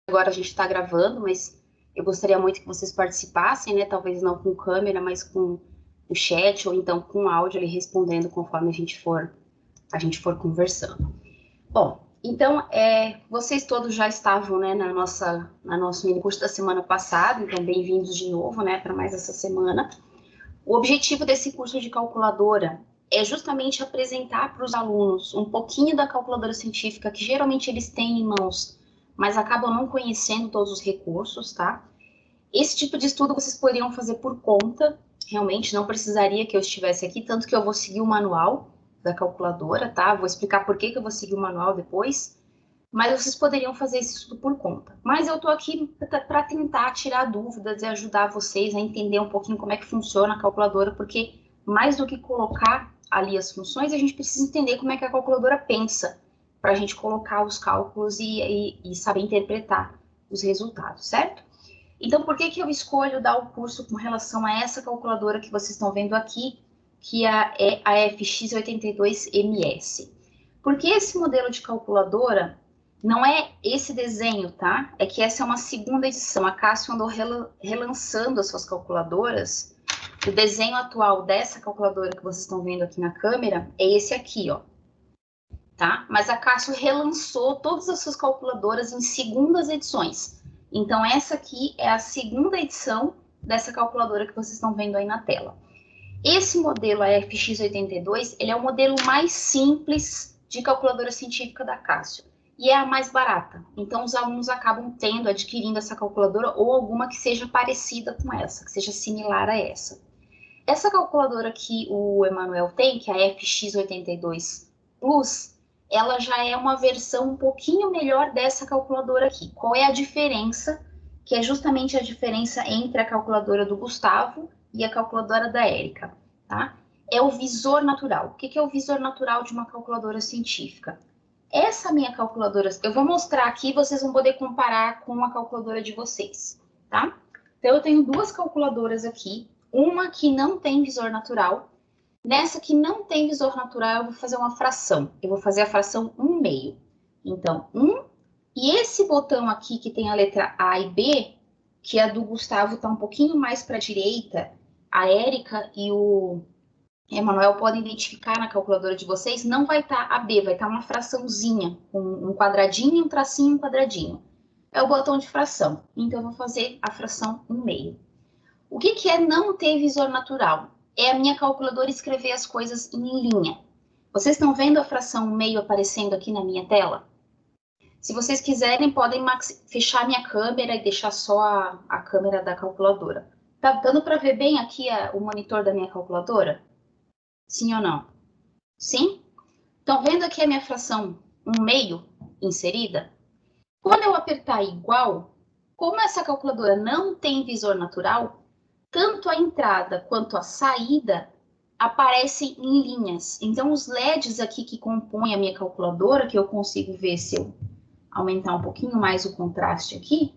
agora a gente está gravando, mas eu gostaria muito que vocês participassem, né? Talvez não com câmera, mas com o chat ou então com áudio ali respondendo conforme a gente for conversando. Bom, então vocês todos já estavam, né, no nosso mini curso da semana passada, então bem-vindos de novo, né, para mais essa semana. O objetivo desse curso de calculadora é justamente apresentar para os alunos um pouquinho da calculadora científica que geralmente eles têm em mãos, mas acabam não conhecendo todos os recursos, tá? Esse tipo de estudo vocês poderiam fazer por conta, realmente não precisaria que eu estivesse aqui, tanto que eu vou seguir o manual da calculadora, tá? Vou explicar por que eu vou seguir o manual depois, mas vocês poderiam fazer esse estudo por conta. Mas eu tô aqui para tentar tirar dúvidas e ajudar vocês a entender um pouquinho como é que funciona a calculadora, porque mais do que colocar ali as funções, a gente precisa entender como é que a calculadora pensa, para a gente colocar os cálculos e saber interpretar os resultados, certo? Então, por que eu escolho dar o curso com relação a essa calculadora que vocês estão vendo aqui, que é a FX82MS? Porque esse modelo de calculadora não é esse desenho, tá? É que essa é uma segunda edição. A Cássio andou relançando as suas calculadoras. O desenho atual dessa calculadora que vocês estão vendo aqui na câmera é esse aqui, ó. Tá? Mas a Cássio relançou todas as suas calculadoras em segundas edições. Então, essa aqui é a segunda edição dessa calculadora que vocês estão vendo aí na tela. Esse modelo, a FX82, ele é o modelo mais simples de calculadora científica da Cássio. E é a mais barata. Então, os alunos acabam adquirindo essa calculadora ou alguma que seja parecida com essa, que seja similar a essa. Essa calculadora que o Emanuel tem, que é a FX82 Plus, ela já é uma versão um pouquinho melhor dessa calculadora aqui. Qual é a diferença? Que é justamente a diferença entre a calculadora do Gustavo e a calculadora da Érica, tá? É o visor natural. O que é o visor natural de uma calculadora científica? Essa minha calculadora, eu vou mostrar aqui, vocês vão poder comparar com a calculadora de vocês, tá? Então, eu tenho duas calculadoras aqui, uma que não tem visor natural. Nessa que não tem visor natural, eu vou fazer uma fração. Eu vou fazer a fração 1/2. Então, 1. E esse botão aqui que tem a letra A e B, que a do Gustavo está um pouquinho mais para a direita, a Érica e o Emanuel podem identificar na calculadora de vocês, não vai estar a B, vai estar uma fraçãozinha, um quadradinho, um tracinho, um quadradinho. É o botão de fração. Então, eu vou fazer a fração 1/2. O que é não ter visor natural? É a minha calculadora escrever as coisas em linha. Vocês estão vendo a fração 1/2 aparecendo aqui na minha tela? Se vocês quiserem, podem fechar minha câmera e deixar só a câmera da calculadora. Tá dando para ver bem aqui o monitor da minha calculadora? Sim ou não? Sim? Estão vendo aqui a minha fração 1/2 inserida? Quando eu apertar igual, como essa calculadora não tem visor natural, tanto a entrada quanto a saída aparecem em linhas. Então, os LEDs aqui que compõem a minha calculadora, que eu consigo ver se eu aumentar um pouquinho mais o contraste aqui.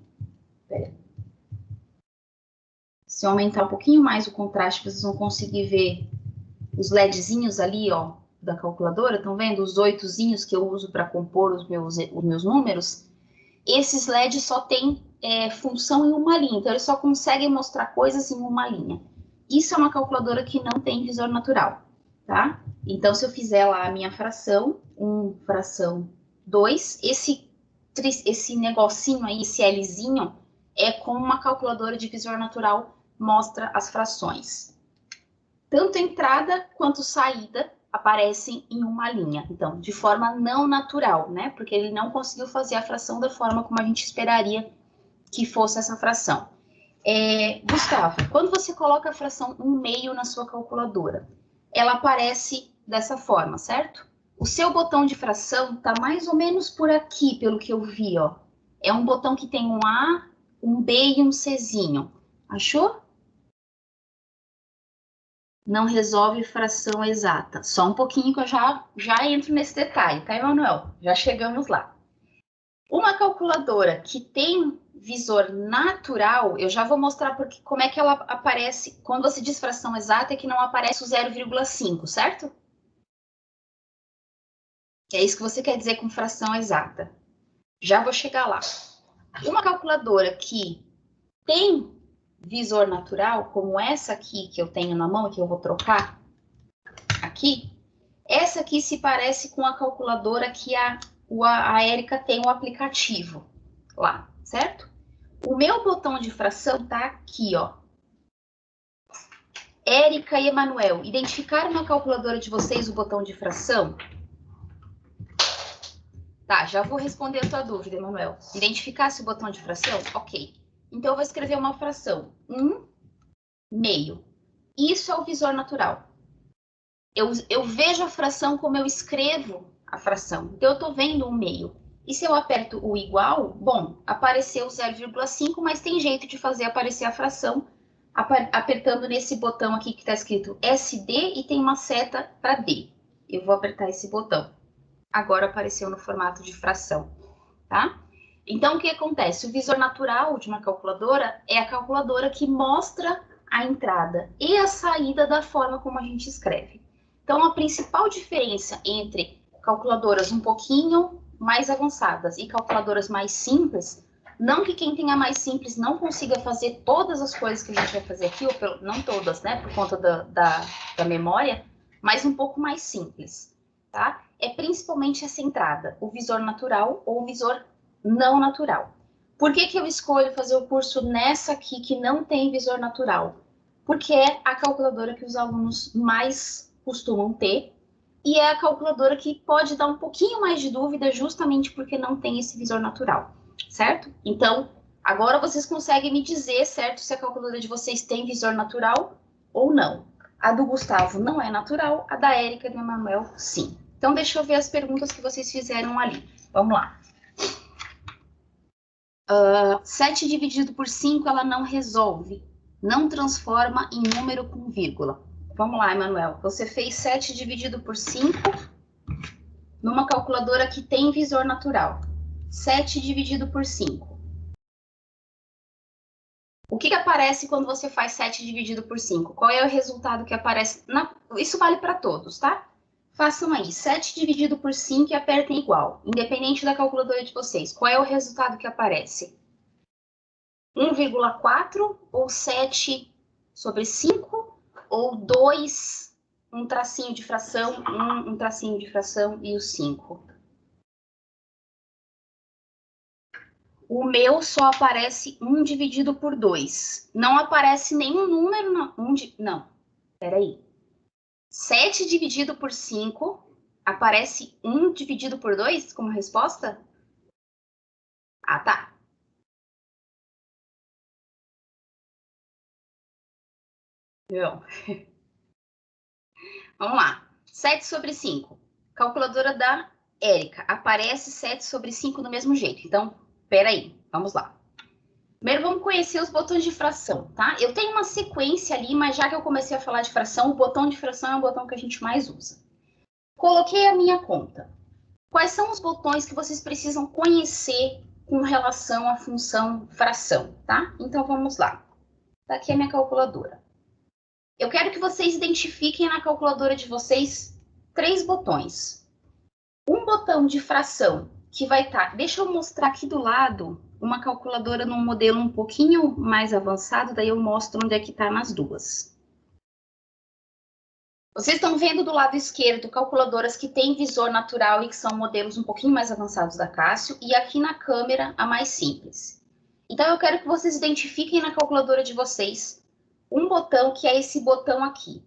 Se eu aumentar um pouquinho mais o contraste, vocês vão conseguir ver os LEDzinhos ali, ó, da calculadora. Estão vendo os 8zinhos que eu uso para compor os meus números? Esses LEDs só têm função em uma linha, então eles só conseguem mostrar coisas em uma linha. Isso é uma calculadora que não tem visor natural, tá? Então, se eu fizer lá a minha fração, 1, fração 2, esse negocinho aí, esse Lzinho, é como uma calculadora de visor natural mostra as frações. Tanto entrada quanto saída aparecem em uma linha. Então, de forma não natural, né? Porque ele não conseguiu fazer a fração da forma como a gente esperaria que fosse essa fração. Gustavo, quando você coloca a fração 1/2 na sua calculadora, ela aparece dessa forma, certo? O seu botão de fração está mais ou menos por aqui, pelo que eu vi, ó. É um botão que tem um A, um B e um Czinho. Achou? Não resolve fração exata. Só um pouquinho que eu já entro nesse detalhe, tá, Emanuel? Já chegamos lá. Uma calculadora que tem visor natural, eu já vou mostrar como é que ela aparece. Quando você diz fração exata, é que não aparece o 0,5, certo? É isso que você quer dizer com fração exata. Já vou chegar lá. Uma calculadora que tem visor natural, como essa aqui que eu tenho na mão, que eu vou trocar aqui, essa aqui se parece com a calculadora que a Érica tem o aplicativo lá, certo? O meu botão de fração tá aqui, ó. Érica e Emanuel, identificaram na calculadora de vocês o botão de fração? Tá, já vou responder a tua dúvida, Emanuel. Identificasse o botão de fração? Ok. Então, eu vou escrever uma fração. 1/2. Isso é o visor natural. Eu vejo a fração como eu escrevo a fração. Então, eu estou vendo 1/2. E se eu aperto o igual, bom, apareceu 0,5, mas tem jeito de fazer aparecer a fração apertando nesse botão aqui que está escrito SD e tem uma seta para D. Eu vou apertar esse botão. Agora apareceu no formato de fração, tá? Então, o que acontece? O visor natural de uma calculadora é a calculadora que mostra a entrada e a saída da forma como a gente escreve. Então, a principal diferença entre calculadoras um pouquinho mais avançadas e calculadoras mais simples, não que quem tenha mais simples não consiga fazer todas as coisas que a gente vai fazer aqui, ou não todas, né, por conta da memória, mas um pouco mais simples, tá? É principalmente essa entrada, o visor natural ou o visor não natural. Por que eu escolho fazer o curso nessa aqui que não tem visor natural? Porque é a calculadora que os alunos mais costumam ter e é a calculadora que pode dar um pouquinho mais de dúvida justamente porque não tem esse visor natural, certo? Então, agora vocês conseguem me dizer, certo, se a calculadora de vocês tem visor natural ou não. A do Gustavo não é natural, a da Érica e do Emanuel, sim. Então, deixa eu ver as perguntas que vocês fizeram ali. Vamos lá. 7 dividido por 5, ela não resolve. Não transforma em número com vírgula. Vamos lá, Emanuel. Você fez 7 dividido por 5 numa calculadora que tem visor natural. 7 dividido por 5. O que aparece quando você faz 7 dividido por 5? Qual é o resultado que aparece? Isso vale para todos, tá? Façam aí, 7 dividido por 5 e apertem igual, independente da calculadora de vocês. Qual é o resultado que aparece? 1,4 ou 7 sobre 5 ou 2, um tracinho de fração, um tracinho de fração e o 5. O meu só aparece 1 dividido por 2. Não aparece nenhum número, não. Peraí. 7 dividido por 5, aparece 1 dividido por 2 como resposta? Ah, tá. Não. Vamos lá. 7 sobre 5. Calculadora da Érica. Aparece 7 sobre 5 do mesmo jeito. Então, peraí. Vamos lá. Primeiro, vamos conhecer os botões de fração, tá? Eu tenho uma sequência ali, mas já que eu comecei a falar de fração, o botão de fração é o botão que a gente mais usa. Coloquei a minha conta. Quais são os botões que vocês precisam conhecer com relação à função fração, tá? Então, vamos lá. Tá aqui a minha calculadora. Eu quero que vocês identifiquem na calculadora de vocês 3 botões. Um botão de fração que vai estar... Deixa eu mostrar aqui do lado uma calculadora num modelo um pouquinho mais avançado, daí eu mostro onde é que está nas duas. Vocês estão vendo do lado esquerdo calculadoras que têm visor natural e que são modelos um pouquinho mais avançados da Cássio, e aqui na câmera a mais simples. Então eu quero que vocês identifiquem na calculadora de vocês um botão que é esse botão aqui.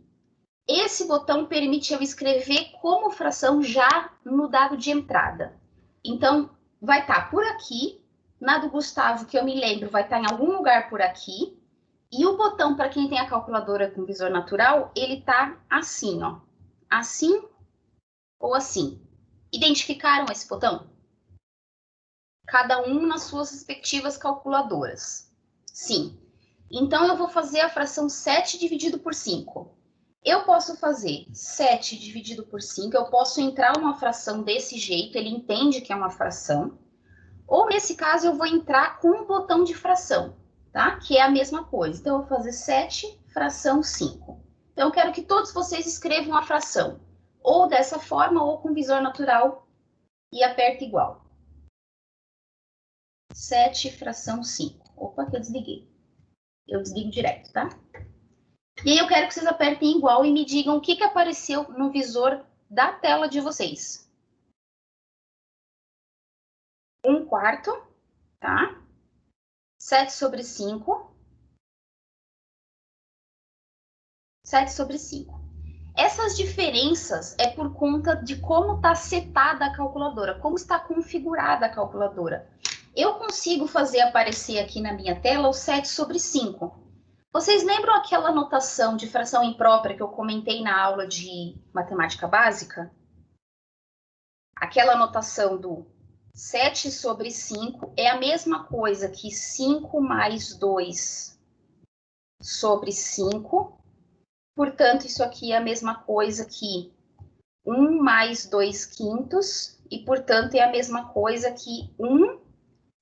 Esse botão permite eu escrever como fração já no dado de entrada. Então, vai estar por aqui, na do Gustavo, que eu me lembro, vai estar em algum lugar por aqui, e o botão, para quem tem a calculadora com visor natural, ele está assim, ó. Assim ou assim. Identificaram esse botão? Cada um nas suas respectivas calculadoras. Sim. Então, eu vou fazer a fração 7 dividido por 5. Eu posso fazer 7 dividido por 5, eu posso entrar uma fração desse jeito, ele entende que é uma fração. Ou, nesse caso, eu vou entrar com um botão de fração, tá? Que é a mesma coisa. Então, eu vou fazer 7 fração 5. Então, eu quero que todos vocês escrevam a fração. Ou dessa forma, ou com visor natural e aperta igual. 7 fração 5. Opa, que eu desliguei. Eu desligo direto, tá? E aí eu quero que vocês apertem igual e me digam o que apareceu no visor da tela de vocês. 1/4, tá? 7 sobre 5. 7 sobre 5. Essas diferenças é por conta de como está setada a calculadora, como está configurada a calculadora. Eu consigo fazer aparecer aqui na minha tela o 7 sobre 5. Vocês lembram aquela notação de fração imprópria que eu comentei na aula de matemática básica? Aquela notação do 7 sobre 5 é a mesma coisa que 5 mais 2 sobre 5. Portanto, isso aqui é a mesma coisa que 1 mais 2/5, e, portanto, é a mesma coisa que 1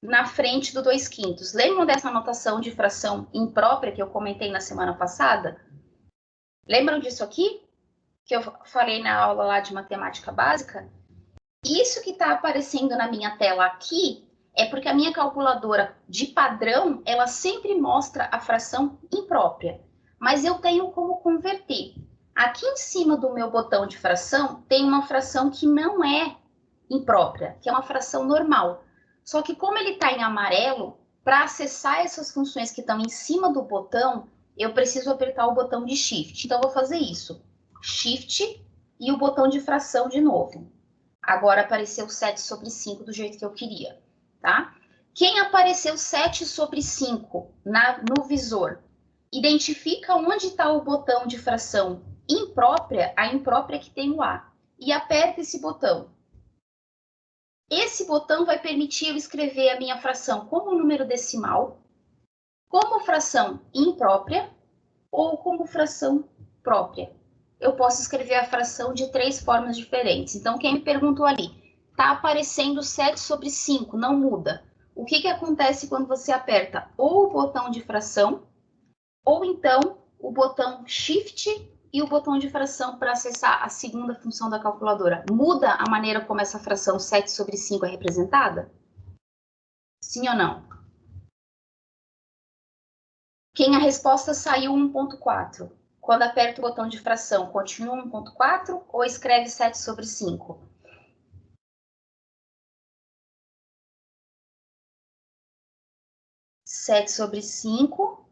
na frente do 2/5. Lembram dessa notação de fração imprópria que eu comentei na semana passada? Lembram disso aqui? Que eu falei na aula lá de matemática básica? Isso que está aparecendo na minha tela aqui é porque a minha calculadora de padrão, ela sempre mostra a fração imprópria. Mas eu tenho como converter. Aqui em cima do meu botão de fração, tem uma fração que não é imprópria, que é uma fração normal. Só que como ele está em amarelo, para acessar essas funções que estão em cima do botão, eu preciso apertar o botão de Shift. Então, eu vou fazer isso. Shift e o botão de fração de novo. Agora apareceu 7 sobre 5 do jeito que eu queria, tá? Quem apareceu 7 sobre 5 no visor, identifica onde está o botão de fração imprópria, a imprópria que tem o A, e aperta esse botão. Esse botão vai permitir eu escrever a minha fração como número decimal, como fração imprópria ou como fração própria. Eu posso escrever a fração de 3 formas diferentes. Então, quem me perguntou ali, está aparecendo 7 sobre 5, não muda. O que acontece quando você aperta ou o botão de fração, ou então o botão Shift e o botão de fração para acessar a segunda função da calculadora? Muda a maneira como essa fração 7 sobre 5 é representada? Sim ou não? Quem a resposta saiu 1.4? Quando aperta o botão de fração, continua 1.4 ou escreve 7 sobre 5? Sete sobre 5,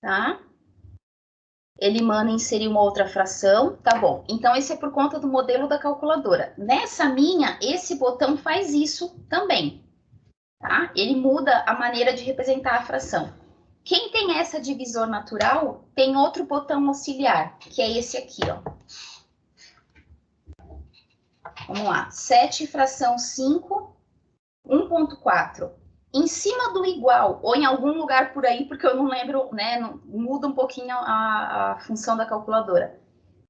tá? Ele manda inserir uma outra fração, tá bom. Então, esse é por conta do modelo da calculadora. Nessa minha, esse botão faz isso também, tá? Ele muda a maneira de representar a fração. Quem tem essa divisor natural, tem outro botão auxiliar, que é esse aqui, ó. Vamos lá. 7 fração 5, 1.4. Em cima do igual, ou em algum lugar por aí, porque eu não lembro, né? Muda um pouquinho a função da calculadora.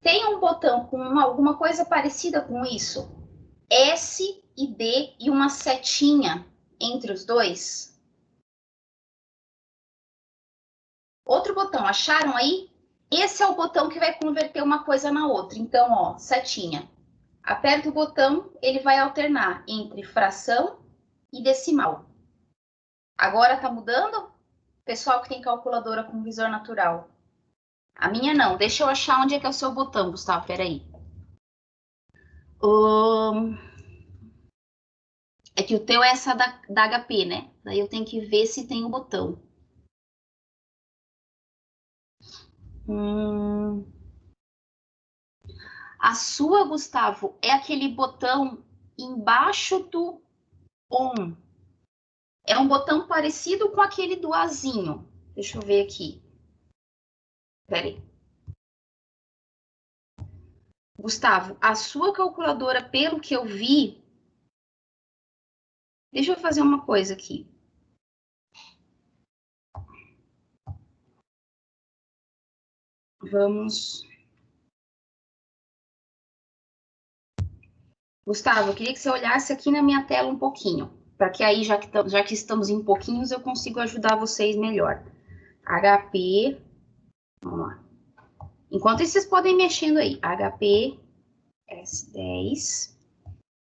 Tem um botão com alguma coisa parecida com isso? S e D e uma setinha entre os dois? Outro botão, acharam aí? Esse é o botão que vai converter uma coisa na outra. Então, ó, setinha. Aperta o botão, ele vai alternar entre fração e decimal. Agora tá mudando? Pessoal que tem calculadora com visor natural. A minha não. Deixa eu achar onde é que é o seu botão, Gustavo. Peraí. É que o teu é essa da HP, né? Daí eu tenho que ver se tem o botão. A sua, Gustavo, é aquele botão embaixo do ON. É um botão parecido com aquele do Azinho. Deixa eu ver aqui. Peraí. Gustavo, a sua calculadora, pelo que eu vi... Deixa eu fazer uma coisa aqui. Vamos... Gustavo, eu queria que você olhasse aqui na minha tela um pouquinho, para que aí, já que estamos em pouquinhos, eu consigo ajudar vocês melhor. HP, vamos lá. Enquanto isso, vocês podem ir mexendo aí. HP, S10,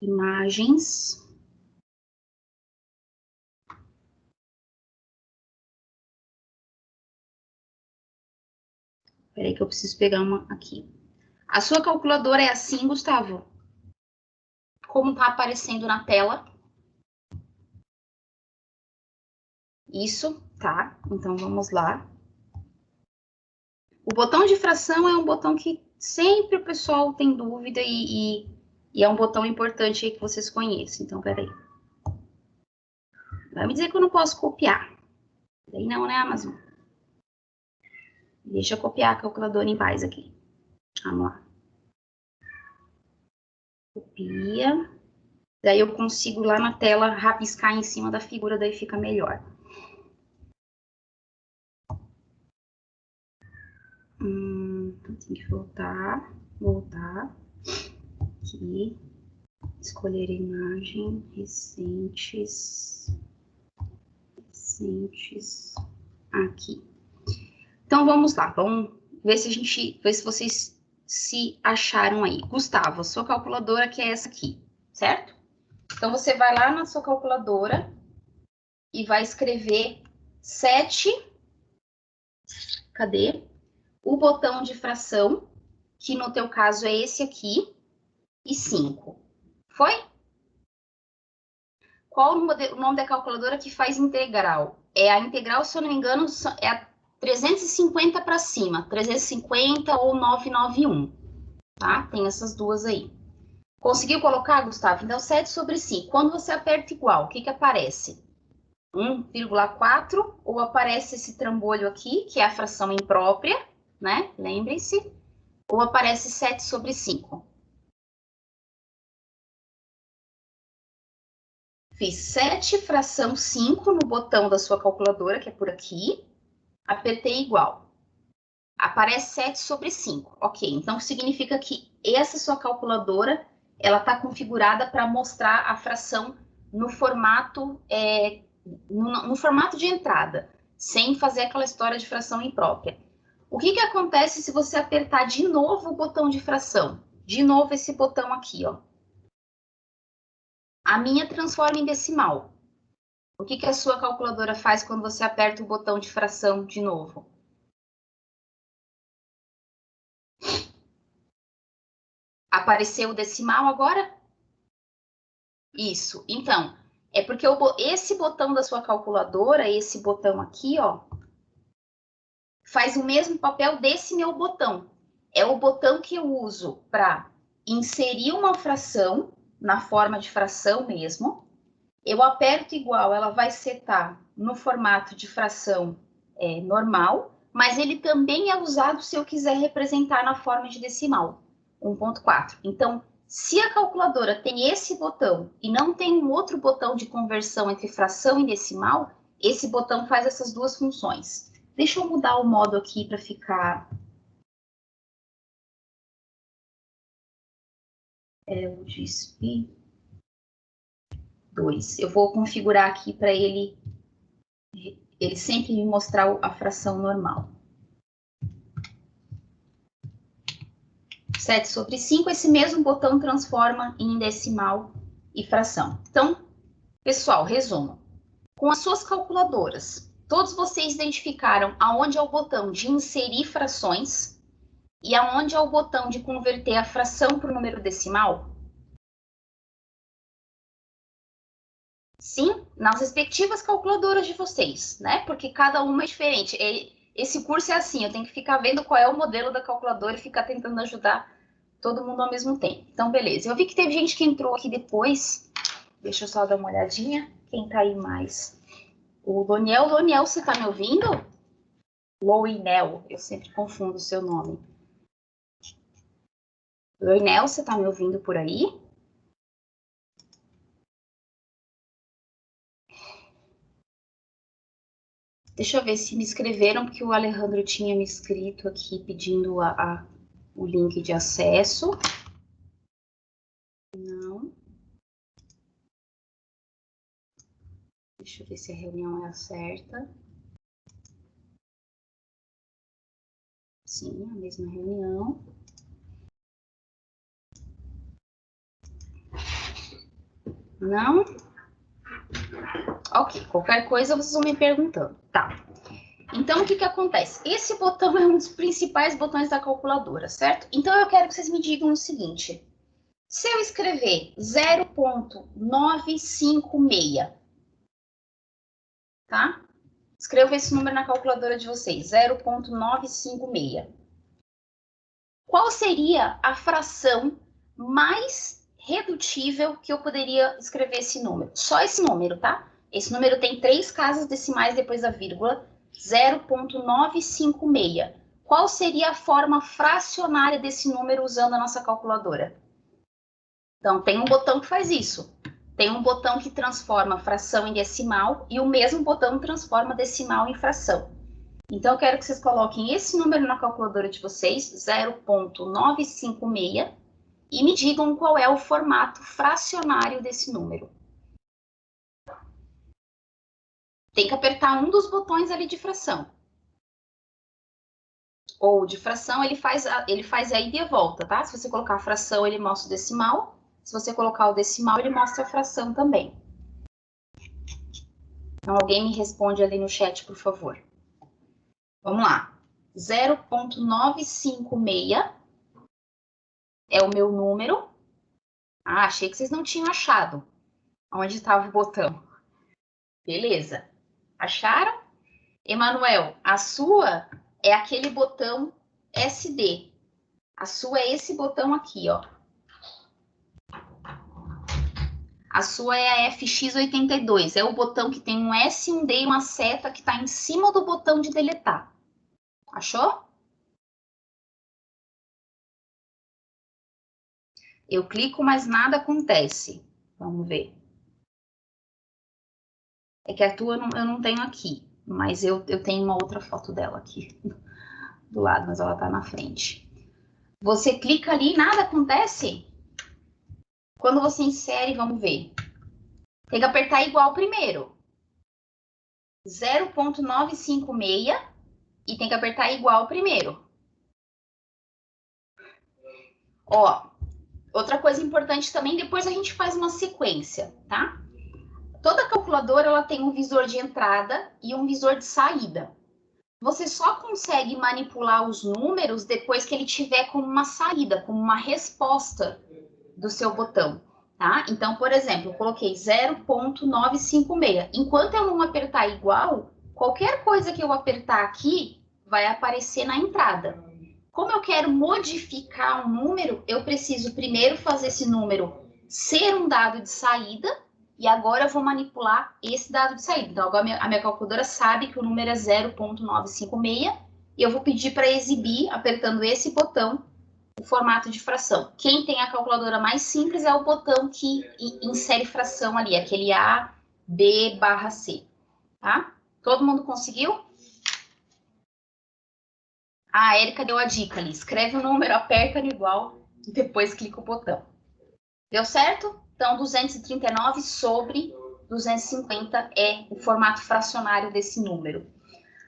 imagens, Peraí que eu preciso pegar uma aqui. A sua calculadora é assim, Gustavo? Como tá aparecendo na tela? Isso, tá. Então, vamos lá. O botão de fração é um botão que sempre o pessoal tem dúvida e é um botão importante aí que vocês conhecem. Então, peraí. Vai me dizer que eu não posso copiar. Daí não, né, Amazon? Deixa eu copiar a calculadora em paz aqui. Vamos lá. Copia. Daí eu consigo lá na tela rabiscar em cima da figura, daí fica melhor. Tem que voltar. Aqui. Escolher imagem, recentes. Aqui. Então vamos lá, vamos ver se vocês se acharam aí. Gustavo, sua calculadora que é essa aqui, certo? Então você vai lá na sua calculadora e vai escrever 7. Cadê? O botão de fração, que no teu caso é esse aqui, e 5. Foi? Qual o nome da calculadora que faz integral? É a integral, se eu não me engano, é a 350 para cima, 350 ou 991, tá? Tem essas duas aí. Conseguiu colocar, Gustavo? Então, 7 sobre 5. Quando você aperta igual, o que aparece? 1,4, ou aparece esse trambolho aqui, que é a fração imprópria, né? Lembrem-se. Ou aparece 7 sobre 5. Fiz 7 fração 5 no botão da sua calculadora, que é por aqui. Apertei igual. Aparece 7 sobre 5. Ok, então significa que essa sua calculadora, ela está configurada para mostrar a fração no formato, no formato de entrada, sem fazer aquela história de fração imprópria. O que acontece se você apertar de novo o botão de fração? De novo esse botão aqui, ó. A minha transforma em decimal. O que a sua calculadora faz quando você aperta o botão de fração de novo? Apareceu o decimal agora? Isso. Então, é porque esse botão da sua calculadora, esse botão aqui, ó, faz o mesmo papel desse meu botão. É o botão que eu uso para inserir uma fração, na forma de fração mesmo. Eu aperto igual, ela vai setar no formato de fração normal, mas ele também é usado se eu quiser representar na forma de decimal, 1,4. Então, se a calculadora tem esse botão e não tem um outro botão de conversão entre fração e decimal, esse botão faz essas duas funções. Deixa eu mudar o modo aqui para ficar... o GSP 2. Eu vou configurar aqui para ele sempre me mostrar a fração normal. 7 sobre 5, esse mesmo botão transforma em decimal e fração. Então, pessoal, resumo. Com as suas calculadoras, todos vocês identificaram aonde é o botão de inserir frações e aonde é o botão de converter a fração para o número decimal? Sim, nas respectivas calculadoras de vocês, né? Porque cada uma é diferente. Esse curso é assim, eu tenho que ficar vendo qual é o modelo da calculadora e ficar tentando ajudar todo mundo ao mesmo tempo. Então, beleza. Eu vi que teve gente que entrou aqui depois. Deixa eu só dar uma olhadinha. Quem tá aí mais? O Doniel. Doniel, você tá me ouvindo? Loinel, eu sempre confundo o seu nome. Loinel, você tá me ouvindo por aí? Deixa eu ver se me escreveram, porque o Alejandro tinha me escrito aqui pedindo o link de acesso. Não. Deixa eu ver se a reunião é a certa. Sim, a mesma reunião. Não? Ok, qualquer coisa vocês vão me perguntando. Tá. Então, o que acontece? Esse botão é um dos principais botões da calculadora, certo? Então, eu quero que vocês me digam o seguinte. Se eu escrever 0,956, tá? Escreva esse número na calculadora de vocês, 0,956. Qual seria a fração mais redutível que eu poderia escrever esse número? Só esse número, tá? Esse número tem 3 casas decimais depois da vírgula, 0,956. Qual seria a forma fracionária desse número usando a nossa calculadora? Então, tem um botão que faz isso. Tem um botão que transforma fração em decimal e o mesmo botão transforma decimal em fração. Então, eu quero que vocês coloquem esse número na calculadora de vocês, 0,956, e me digam qual é o formato fracionário desse número. Tem que apertar um dos botões ali de fração. Ou de fração, ele faz a ida e a volta, tá? Se você colocar a fração, ele mostra o decimal. Se você colocar o decimal, ele mostra a fração também. Então, alguém me responde ali no chat, por favor. Vamos lá. 0,956 é o meu número. Ah, achei que vocês não tinham achado. Onde estava o botão? Beleza. Acharam? Emanuel, a sua é aquele botão SD. A sua é esse botão aqui, ó. A sua é a FX82. É o botão que tem um S, um D e uma seta que está em cima do botão de deletar. Achou? Eu clico, mas nada acontece. Vamos ver. É que a tua eu não tenho aqui, mas eu tenho uma outra foto dela aqui do lado, mas ela tá na frente. Você clica ali e nada acontece? Quando você insere, vamos ver. Tem que apertar igual primeiro. 0,956 e tem que apertar igual primeiro. Ó, outra coisa importante também, depois a gente faz uma sequência, tá? Toda calculadora ela tem um visor de entrada e um visor de saída. Você só consegue manipular os números depois que ele tiver como uma saída, como uma resposta do seu botão, tá? Então, por exemplo, eu coloquei 0,956. Enquanto eu não apertar igual, qualquer coisa que eu apertar aqui vai aparecer na entrada. Como eu quero modificar um número, eu preciso primeiro fazer esse número ser um dado de saída e agora eu vou manipular esse dado de saída. Então, agora a minha calculadora sabe que o número é 0,956 e eu vou pedir para exibir, apertando esse botão, o formato de fração. Quem tem a calculadora mais simples é o botão que insere fração ali, aquele A, B barra C, tá? Todo mundo conseguiu? A Érica deu a dica ali, escreve o número, aperta no igual e depois clica o botão. Deu certo? Então, 239 sobre 250 é o formato fracionário desse número.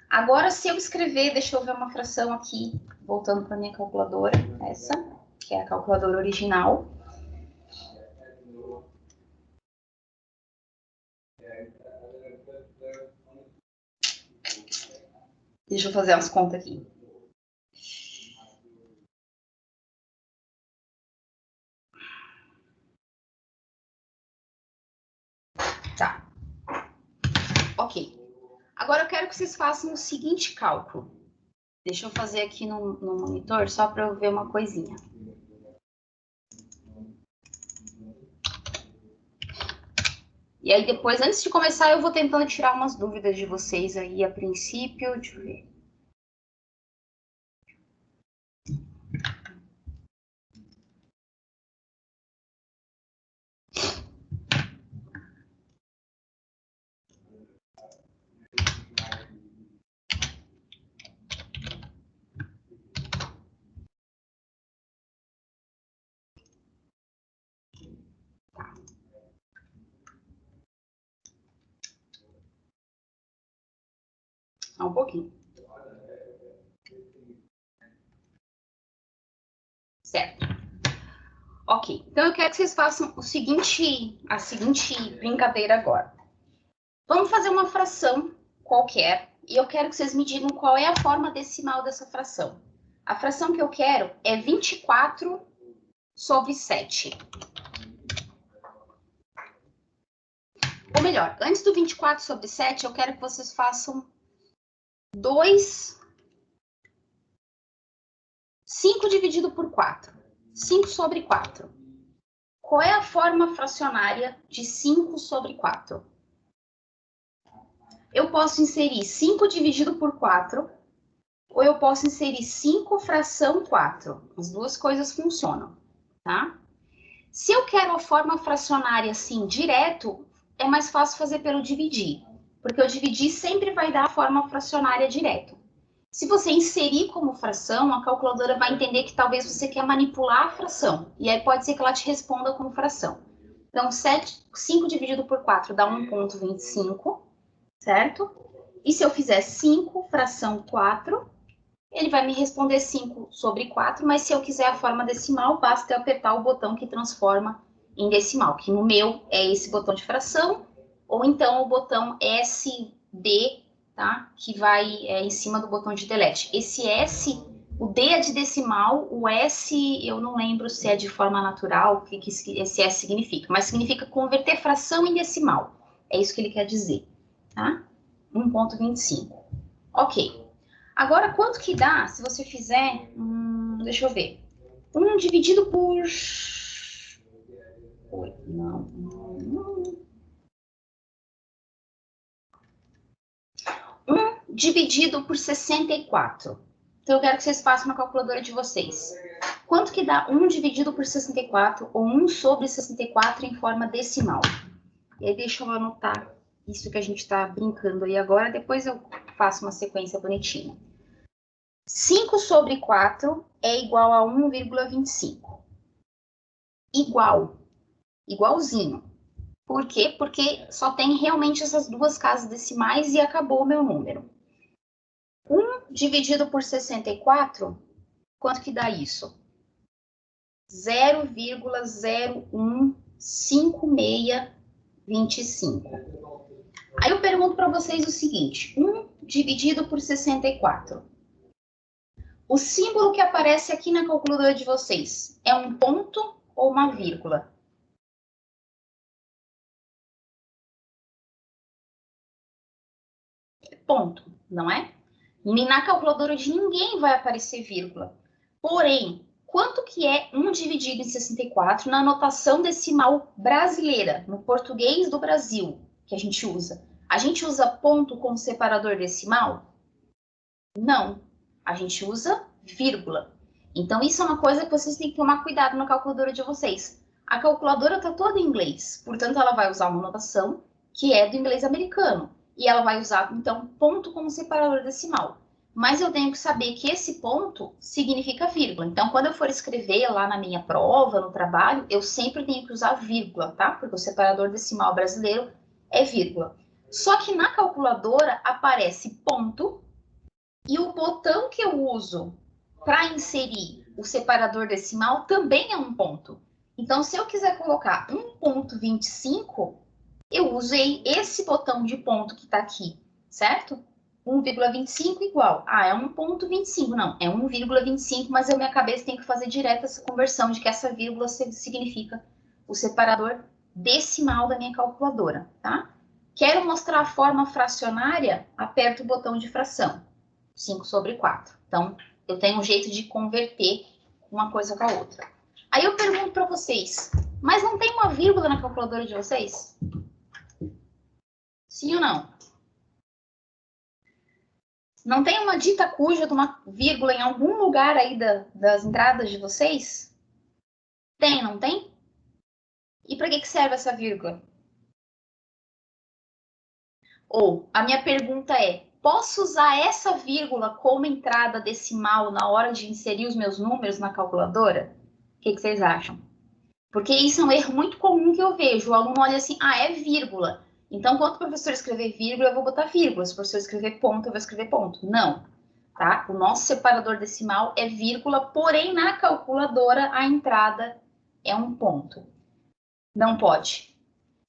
Agora, se eu escrever, deixa eu ver uma fração aqui, voltando para a minha calculadora, essa, que é a calculadora original. Deixa eu fazer umas contas aqui. Tá. Ok. Agora eu quero que vocês façam o seguinte cálculo. Deixa eu fazer aqui no monitor, só para eu ver uma coisinha. E aí depois, antes de começar, eu vou tentando tirar umas dúvidas de vocês aí a princípio. Deixa eu ver. Só um pouquinho. Certo. Ok, então eu quero que vocês façam a seguinte brincadeira agora. Vamos fazer uma fração qualquer, e eu quero que vocês me digam qual é a forma decimal dessa fração. A fração que eu quero é 24 sobre 7. Ou melhor, antes do 24 sobre 7, eu quero que vocês façam 5 dividido por 4. 5 sobre 4. Qual é a forma fracionária de 5 sobre 4? Eu posso inserir 5 dividido por 4, ou eu posso inserir 5 fração 4. As duas coisas funcionam, tá? Se eu quero a forma fracionária assim, direto, é mais fácil fazer pelo dividir, porque o dividir sempre vai dar a forma fracionária direto. Se você inserir como fração, a calculadora vai entender que talvez você quer manipular a fração, e aí pode ser que ela te responda como fração. Então, 5 dividido por 4 dá 1,25, certo? E se eu fizer 5 fração 4, ele vai me responder 5 sobre 4, mas se eu quiser a forma decimal, basta eu apertar o botão que transforma em decimal, que no meu é esse botão de fração, ou então o botão SD, tá? Que vai em cima do botão de delete. Esse S, o D é de decimal, o S eu não lembro se é de forma natural, o que esse S significa, mas significa converter fração em decimal. É isso que ele quer dizer, tá? 1,25. Ok. Agora, quanto que dá se você fizer... deixa eu ver. 1 dividido por... Não. 1 dividido por 64. Então, eu quero que vocês façam na calculadora de vocês. Quanto que dá 1 dividido por 64 ou 1 sobre 64 em forma decimal? E aí, deixa eu anotar isso que a gente está brincando aí agora. Depois eu faço uma sequência bonitinha. 5 sobre 4 é igual a 1,25. Igualzinho. Por quê? Porque só tem realmente essas duas casas decimais e acabou o meu número. 1 dividido por 64, quanto que dá isso? 0,015625. Aí eu pergunto para vocês o seguinte, 1 dividido por 64. O símbolo que aparece aqui na calculadora de vocês é um ponto ou uma vírgula? Ponto, não é? Nem na calculadora de ninguém vai aparecer vírgula. Porém, quanto que é 1 dividido em 64 na notação decimal brasileira, no português do Brasil, que a gente usa? A gente usa ponto como separador decimal? Não. A gente usa vírgula. Então, isso é uma coisa que vocês têm que tomar cuidado na calculadora de vocês. A calculadora está toda em inglês, portanto, ela vai usar uma notação que é do inglês americano. E ela vai usar, então, ponto como separador decimal. Mas eu tenho que saber que esse ponto significa vírgula. Então, quando eu for escrever lá na minha prova, no trabalho, eu sempre tenho que usar vírgula, tá? Porque o separador decimal brasileiro é vírgula. Só que na calculadora aparece ponto e o botão que eu uso para inserir o separador decimal também é um ponto. Então, se eu quiser colocar 1,25, eu usei esse botão de ponto que está aqui, certo? 1,25 igual. Ah, é 1,25. Não, é 1,25, mas a minha cabeça tem que fazer direto essa conversão de que essa vírgula significa o separador decimal da minha calculadora, tá? Quero mostrar a forma fracionária? Aperto o botão de fração. 5 sobre 4. Então, eu tenho um jeito de converter uma coisa com a outra. Aí eu pergunto para vocês, mas não tem uma vírgula na calculadora de vocês? Sim ou não? Não tem uma dita cuja de uma vírgula em algum lugar aí das entradas de vocês? Tem, não tem? E para que serve essa vírgula? Ou, a minha pergunta é, posso usar essa vírgula como entrada decimal na hora de inserir os meus números na calculadora? O que vocês acham? Porque isso é um erro muito comum que eu vejo. O aluno olha assim, é vírgula. Então, quando o professor escrever vírgula, eu vou botar vírgula. Se o professor escrever ponto, eu vou escrever ponto. Não, tá? O nosso separador decimal é vírgula, porém, na calculadora, a entrada é um ponto. Não pode.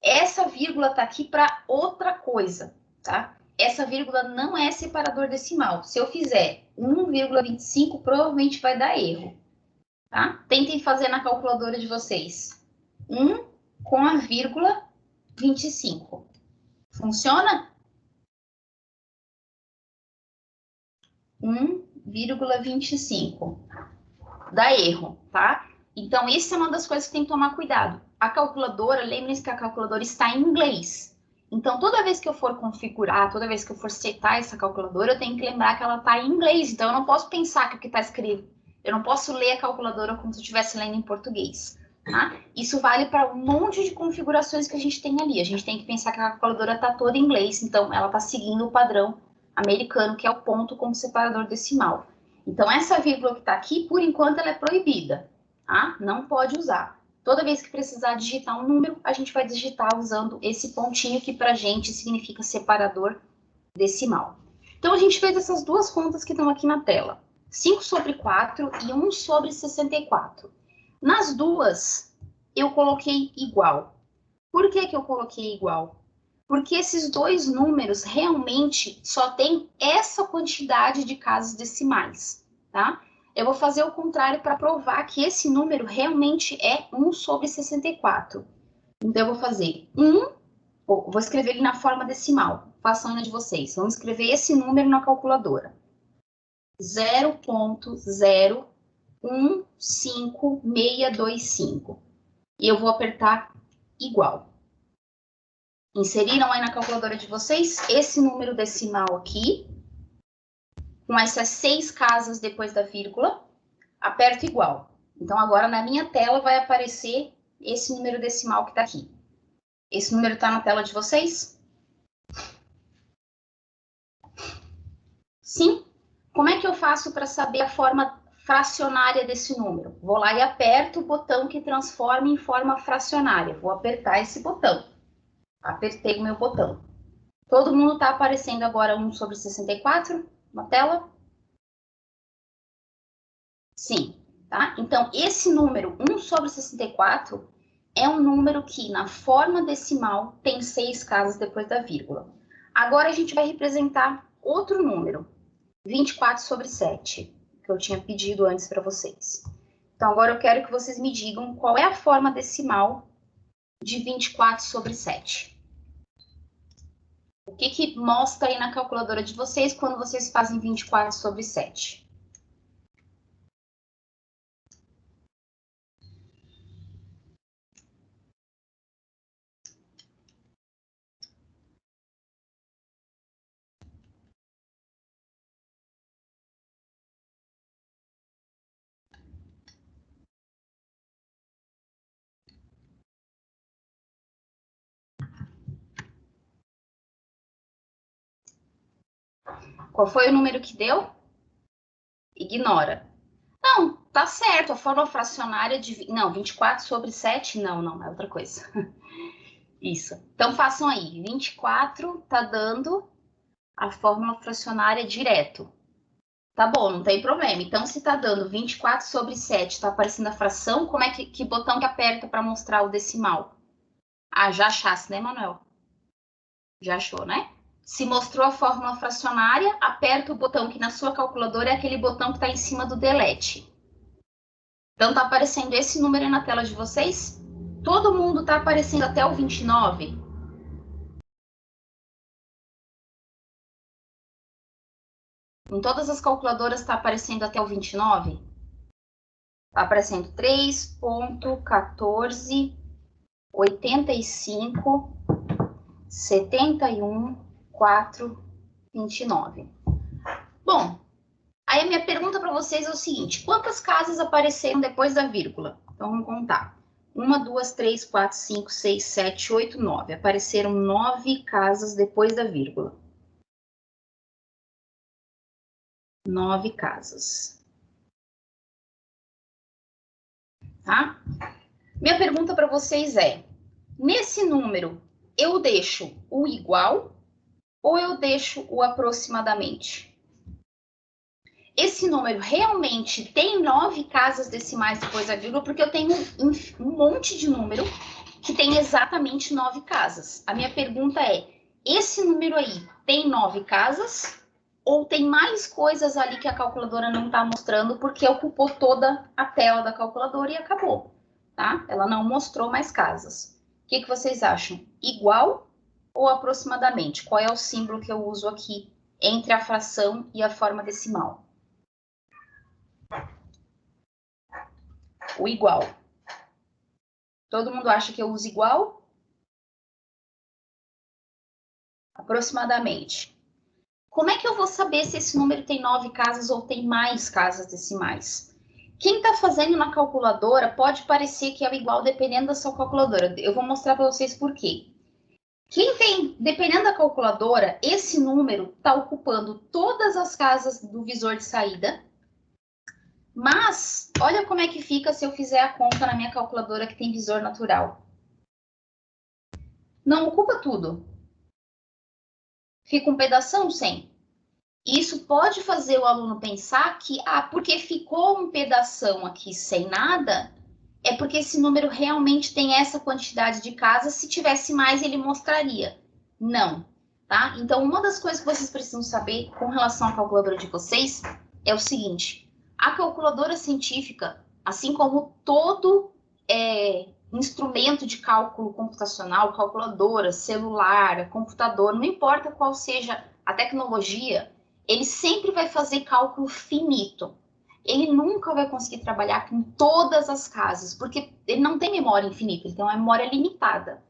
Essa vírgula tá aqui para outra coisa, tá? essa vírgula não é separador decimal. Se eu fizer 1,25, provavelmente vai dar erro. Tá? Tentem fazer na calculadora de vocês. 1 com a vírgula 25. Funciona? 1,25. Dá erro, tá? Então, isso é uma das coisas que tem que tomar cuidado. A calculadora, lembrem-se que a calculadora está em inglês. Então, toda vez que eu for configurar, toda vez que eu for setar essa calculadora, eu tenho que lembrar que ela está em inglês. Então, eu não posso pensar que o que está escrito. Eu não posso ler a calculadora como se eu estivesse lendo em português. Tá? Isso vale para um monte de configurações que a gente tem ali. A gente tem que pensar que a calculadora está toda em inglês. Então, ela está seguindo o padrão americano, que é o ponto como separador decimal. Então, essa vírgula que está aqui, por enquanto, ela é proibida. Tá? Não pode usar. Toda vez que precisar digitar um número, a gente vai digitar usando esse pontinho que para a gente significa separador decimal. Então, a gente fez essas duas contas que estão aqui na tela. 5 sobre 4 e 1 sobre 64. Nas duas, eu coloquei igual. Por que eu coloquei igual? Porque esses dois números realmente só têm essa quantidade de casas decimais, tá? Eu vou fazer o contrário para provar que esse número realmente é 1 sobre 64. Então, eu vou fazer 1, vou escrever ele na forma decimal, façam ainda de vocês. Vamos escrever esse número na calculadora. 0,115625. E eu vou apertar igual. Inseriram aí na calculadora de vocês esse número decimal aqui, com essas 6 casas depois da vírgula, aperto igual. Então, agora na minha tela vai aparecer esse número decimal que está aqui. Esse número está na tela de vocês? Sim? Como é que eu faço para saber a forma fracionária desse número? Vou lá e aperto o botão que transforma em forma fracionária. Vou apertar esse botão. Apertei o meu botão. Todo mundo está aparecendo agora 1 sobre 64 na tela? Sim, tá? Então, esse número 1 sobre 64 é um número que, na forma decimal, tem 6 casas depois da vírgula. Agora, a gente vai representar outro número, 24 sobre 7, que eu tinha pedido antes para vocês. Então, agora eu quero que vocês me digam qual é a forma decimal de 24 sobre 7. O que mostra aí na calculadora de vocês quando vocês fazem 24 sobre 7? Qual foi o número que deu? Ignora. Não, tá certo, a forma fracionária de... Não, 24 sobre 7, não, é outra coisa. Isso. Então, façam aí. 24 tá dando a fórmula fracionária direto. Tá bom, não tem problema. Então, se tá dando 24 sobre 7, tá aparecendo a fração, como é que botão que aperta para mostrar o decimal? Ah, já achasse, né, Manuel? Já achou, né? Se mostrou a fórmula fracionária, aperta o botão que na sua calculadora é aquele botão que está em cima do delete. Então, está aparecendo esse número aí na tela de vocês? Todo mundo está aparecendo até o 29? Em todas as calculadoras está aparecendo até o 29? Está aparecendo 3.1485 71 4 29. Bom, aí a minha pergunta para vocês é o seguinte: quantas casas apareceram depois da vírgula? Então, vamos contar. 1, 2, 3, 4, 5, 6, 7, 8, 9. Apareceram 9 casas depois da vírgula. 9 casas. Tá? Minha pergunta para vocês é: nesse número, eu deixo o igual ou eu deixo o aproximadamente? Esse número realmente tem 9 casas decimais depois da vírgula, porque eu tenho um monte de número que tem exatamente 9 casas. A minha pergunta é: esse número aí tem 9 casas ou tem mais coisas ali que a calculadora não está mostrando porque ocupou toda a tela da calculadora e acabou, tá? Ela não mostrou mais casas. O que vocês acham? Igual ou aproximadamente? Qual é o símbolo que eu uso aqui entre a fração e a forma decimal? O igual. Todo mundo acha que eu uso igual? Aproximadamente. Como é que eu vou saber se esse número tem 9 casas ou tem mais casas decimais? Quem está fazendo na calculadora pode parecer que é o igual dependendo da sua calculadora. Eu vou mostrar para vocês por quê. Quem tem, dependendo da calculadora, esse número está ocupando todas as casas do visor de saída. Mas, olha como é que fica se eu fizer a conta na minha calculadora que tem visor natural. Não ocupa tudo. Fica um pedação sem. Isso pode fazer o aluno pensar que, porque ficou um pedação aqui sem nada, é porque esse número realmente tem essa quantidade de casas, se tivesse mais ele mostraria. Não, tá? Então, uma das coisas que vocês precisam saber com relação à calculadora de vocês é o seguinte, a calculadora científica, assim como todo instrumento de cálculo computacional, calculadora, celular, computador, não importa qual seja a tecnologia, ele sempre vai fazer cálculo finito. Ele nunca vai conseguir trabalhar com todas as casas, porque ele não tem memória infinita, ele tem uma memória limitada.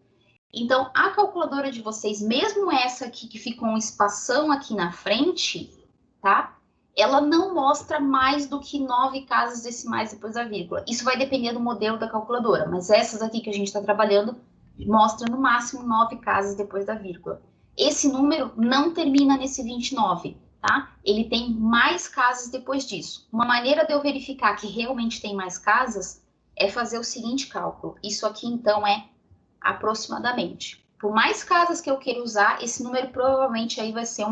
Então, a calculadora de vocês, mesmo essa aqui que ficou um espação aqui na frente, tá? Ela não mostra mais do que 9 casas decimais depois da vírgula. Isso vai depender do modelo da calculadora, mas essas aqui que a gente está trabalhando mostra no máximo 9 casas depois da vírgula. Esse número não termina nesse 29, tá? Ele tem mais casas depois disso. Uma maneira de eu verificar que realmente tem mais casas é fazer o seguinte cálculo. Isso aqui, então, é aproximadamente. Por mais casas que eu queira usar, esse número provavelmente aí vai ser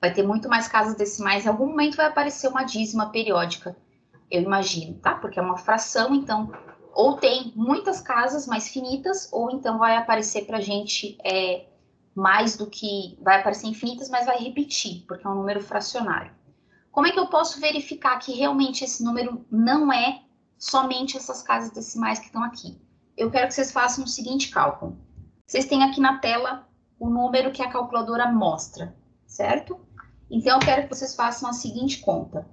vai ter muito mais casas decimais. Em algum momento vai aparecer uma dízima periódica, eu imagino, tá? Porque é uma fração, então, ou tem muitas casas mais finitas, ou então vai aparecer pra gente mais do que... Vai aparecer infinitas, mas vai repetir, porque é um número fracionário. Como é que eu posso verificar que realmente esse número não é somente essas casas decimais que estão aqui? Eu quero que vocês façam o seguinte cálculo. Vocês têm aqui na tela o número que a calculadora mostra, certo? Então, eu quero que vocês façam a seguinte conta.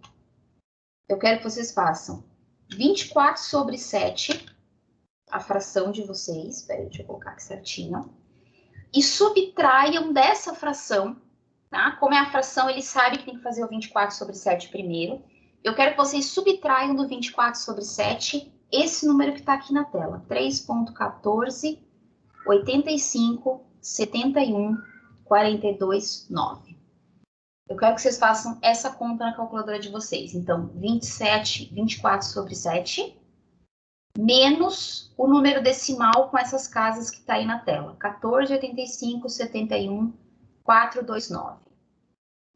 Eu quero que vocês façam 24 sobre 7, a fração de vocês. Espera aí, deixa eu colocar aqui certinho. E subtraiam dessa fração, tá? Como é a fração, ele sabe que tem que fazer o 24 sobre 7 primeiro. Eu quero que vocês subtraiam do 24 sobre 7 esse número que está aqui na tela. 3,14, 85, 71, 42, 9. Eu quero que vocês façam essa conta na calculadora de vocês. Então, 24 sobre 7, menos o número decimal com essas casas que está aí na tela. 14, 85, 71, 429.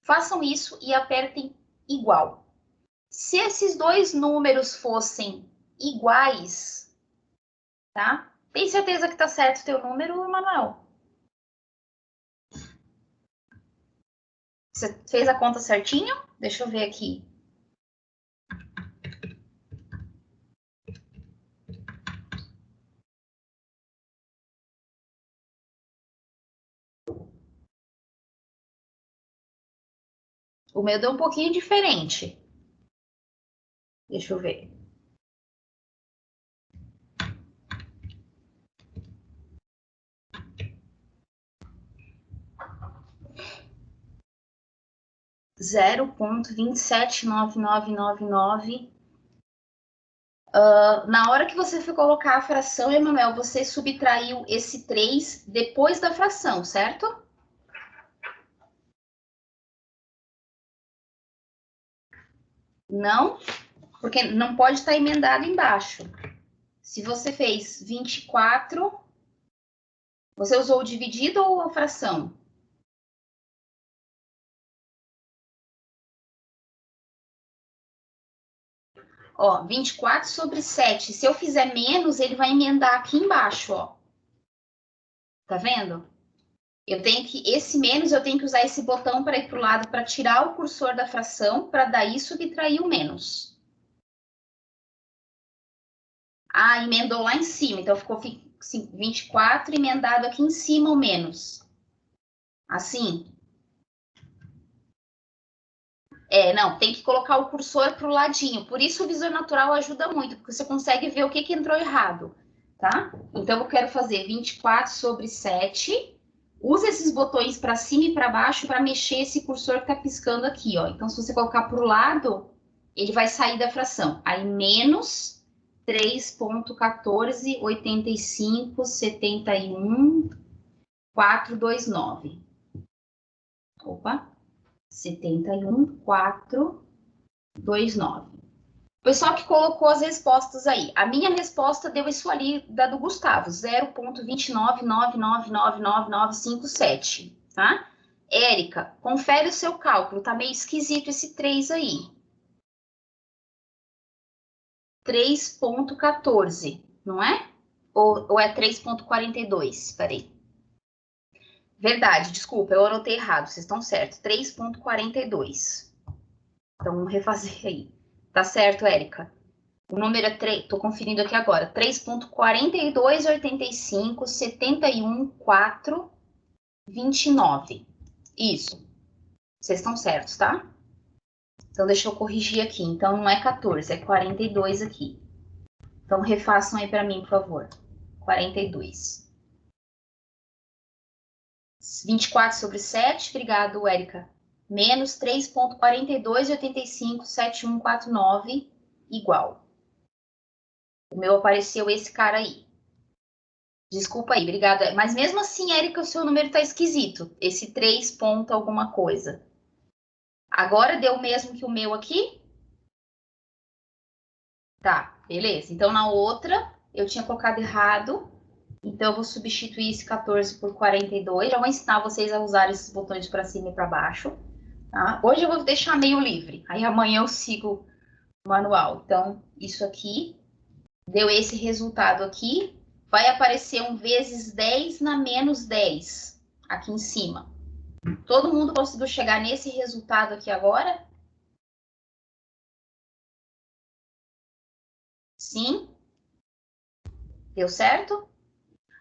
Façam isso e apertem igual. Se esses dois números fossem iguais, tá? Tem certeza que tá certo o teu número, Manuel? Você fez a conta certinho? Deixa eu ver aqui. O meu deu um pouquinho diferente. Deixa eu ver. Zero ponto 279999. Na hora que você for colocar a fração, Emanuel, você subtraiu esse 3 depois da fração, certo? Não, porque não pode estar emendado embaixo. Se você fez 24, você usou o dividido ou a fração? Ó, 24 sobre 7. Se eu fizer menos, ele vai emendar aqui embaixo, ó. Tá vendo? esse menos, eu tenho que usar esse botão para ir para o lado, para tirar o cursor da fração, para daí subtrair o menos. Ah, emendou lá em cima, então ficou 24 emendado aqui em cima o menos. Assim. Não, tem que colocar o cursor para o ladinho. Por isso o visor natural ajuda muito, porque você consegue ver o que entrou errado, tá? Então, eu quero fazer 24 sobre 7. Usa esses botões para cima e para baixo para mexer esse cursor que está piscando aqui, ó. Então, se você colocar para o lado, ele vai sair da fração. Aí, menos 3,14,85,71,429. Opa! 71,429. O pessoal que colocou as respostas aí. A minha resposta deu isso ali, da do Gustavo, 0,2999999957, tá? Érica, confere o seu cálculo, tá meio esquisito esse 3 aí. 3,14, não é? Ou é 3,42? Peraí. Verdade, desculpa, eu anotei errado, vocês estão certos. 3,42. Então, vamos refazer aí. Tá certo, Érica? O número é 3, tô conferindo aqui agora. 3,4285,71,429. Isso. Vocês estão certos, tá? Então, deixa eu corrigir aqui. Então, não é 14, é 42 aqui. Então, refaçam aí para mim, por favor. 42. 24 sobre 7. Obrigado, Érica. Menos 3,4285,71,429 igual. O meu apareceu esse cara aí. Desculpa aí, obrigada. Mas mesmo assim, Érica, o seu número tá esquisito. Esse 3 ponto alguma coisa. Agora deu o mesmo que o meu aqui? Tá, beleza. Então, na outra, eu tinha colocado errado. Então, eu vou substituir esse 14 por 42. Já vou ensinar vocês a usar esses botões para cima e para baixo. Tá? Hoje eu vou deixar meio livre. Aí amanhã eu sigo o manual. Então, isso aqui deu esse resultado aqui. Vai aparecer um vezes 10 na menos 10 aqui em cima. Todo mundo conseguiu chegar nesse resultado aqui agora? Sim? Deu certo?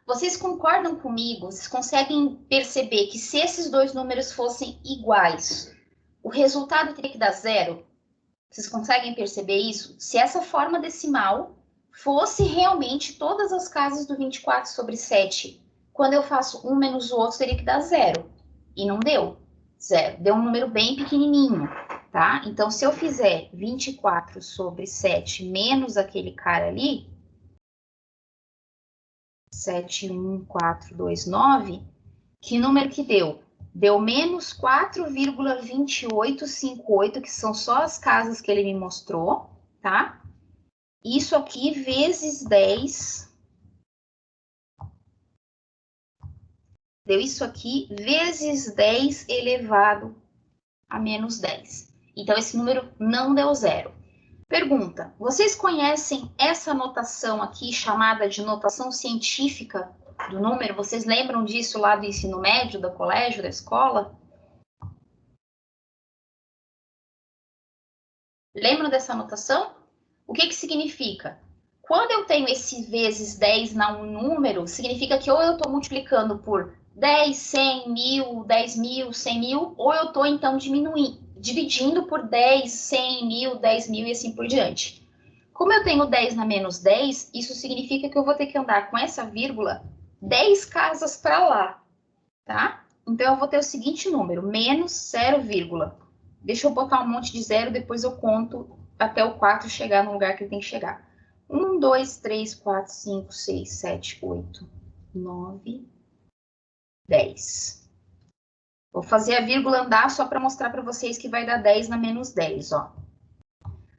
Vocês concordam comigo? Vocês conseguem perceber que se esses dois números fossem iguais, o resultado teria que dar zero? Vocês conseguem perceber isso? Se essa forma decimal fosse realmente todas as casas do 24 sobre 7, quando eu faço um menos o outro, teria que dar zero. E não deu. Zero. Deu um número bem pequenininho, tá? Então, se eu fizer 24 sobre 7 menos aquele cara ali, 71429, que número que deu? Deu menos 4,2858, que são só as casas que ele me mostrou, tá? Isso aqui vezes 10. Deu isso aqui vezes 10 elevado a menos 10. Então, esse número não deu zero. Pergunta, vocês conhecem essa notação aqui, chamada de notação científica do número? Vocês lembram disso lá do ensino médio, do colégio, da escola? Lembram dessa notação? O que significa? Quando eu tenho esse vezes 10 num número, significa que ou eu estou multiplicando por 10, 100, 1000, 10 mil, 100 mil, ou eu estou, então, dividindo por 10, 100 mil, 10 mil e assim por diante. Como eu tenho 10 na menos 10, isso significa que eu vou ter que andar com essa vírgula 10 casas para lá, tá? Então, eu vou ter o seguinte número, menos 0, deixa eu botar um monte de zero, depois eu conto até o 4 chegar no lugar que ele tem que chegar. 1, 2, 3, 4, 5, 6, 7, 8, 9, 10. Vou fazer a vírgula andar só para mostrar para vocês que vai dar 10 na menos 10, ó.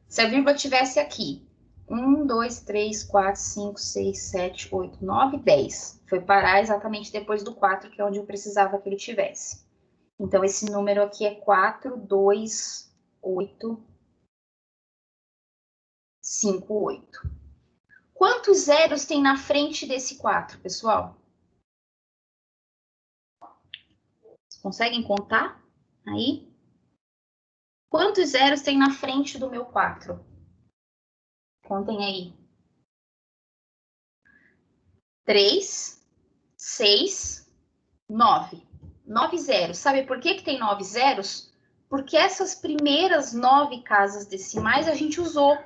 Se a vírgula tivesse aqui, 1, 2, 3, 4, 5, 6, 7, 8, 9, 10. Foi parar exatamente depois do 4, que é onde eu precisava que ele tivesse. Então, esse número aqui é 4, 2, 8, 5, 8. Quantos zeros tem na frente desse 4, pessoal? Conseguem contar aí? Quantos zeros tem na frente do meu 4? Contem aí. 3, 6, 9. 9 zeros. Sabe por que tem 9 zeros? Porque essas primeiras 9 casas decimais a gente usou.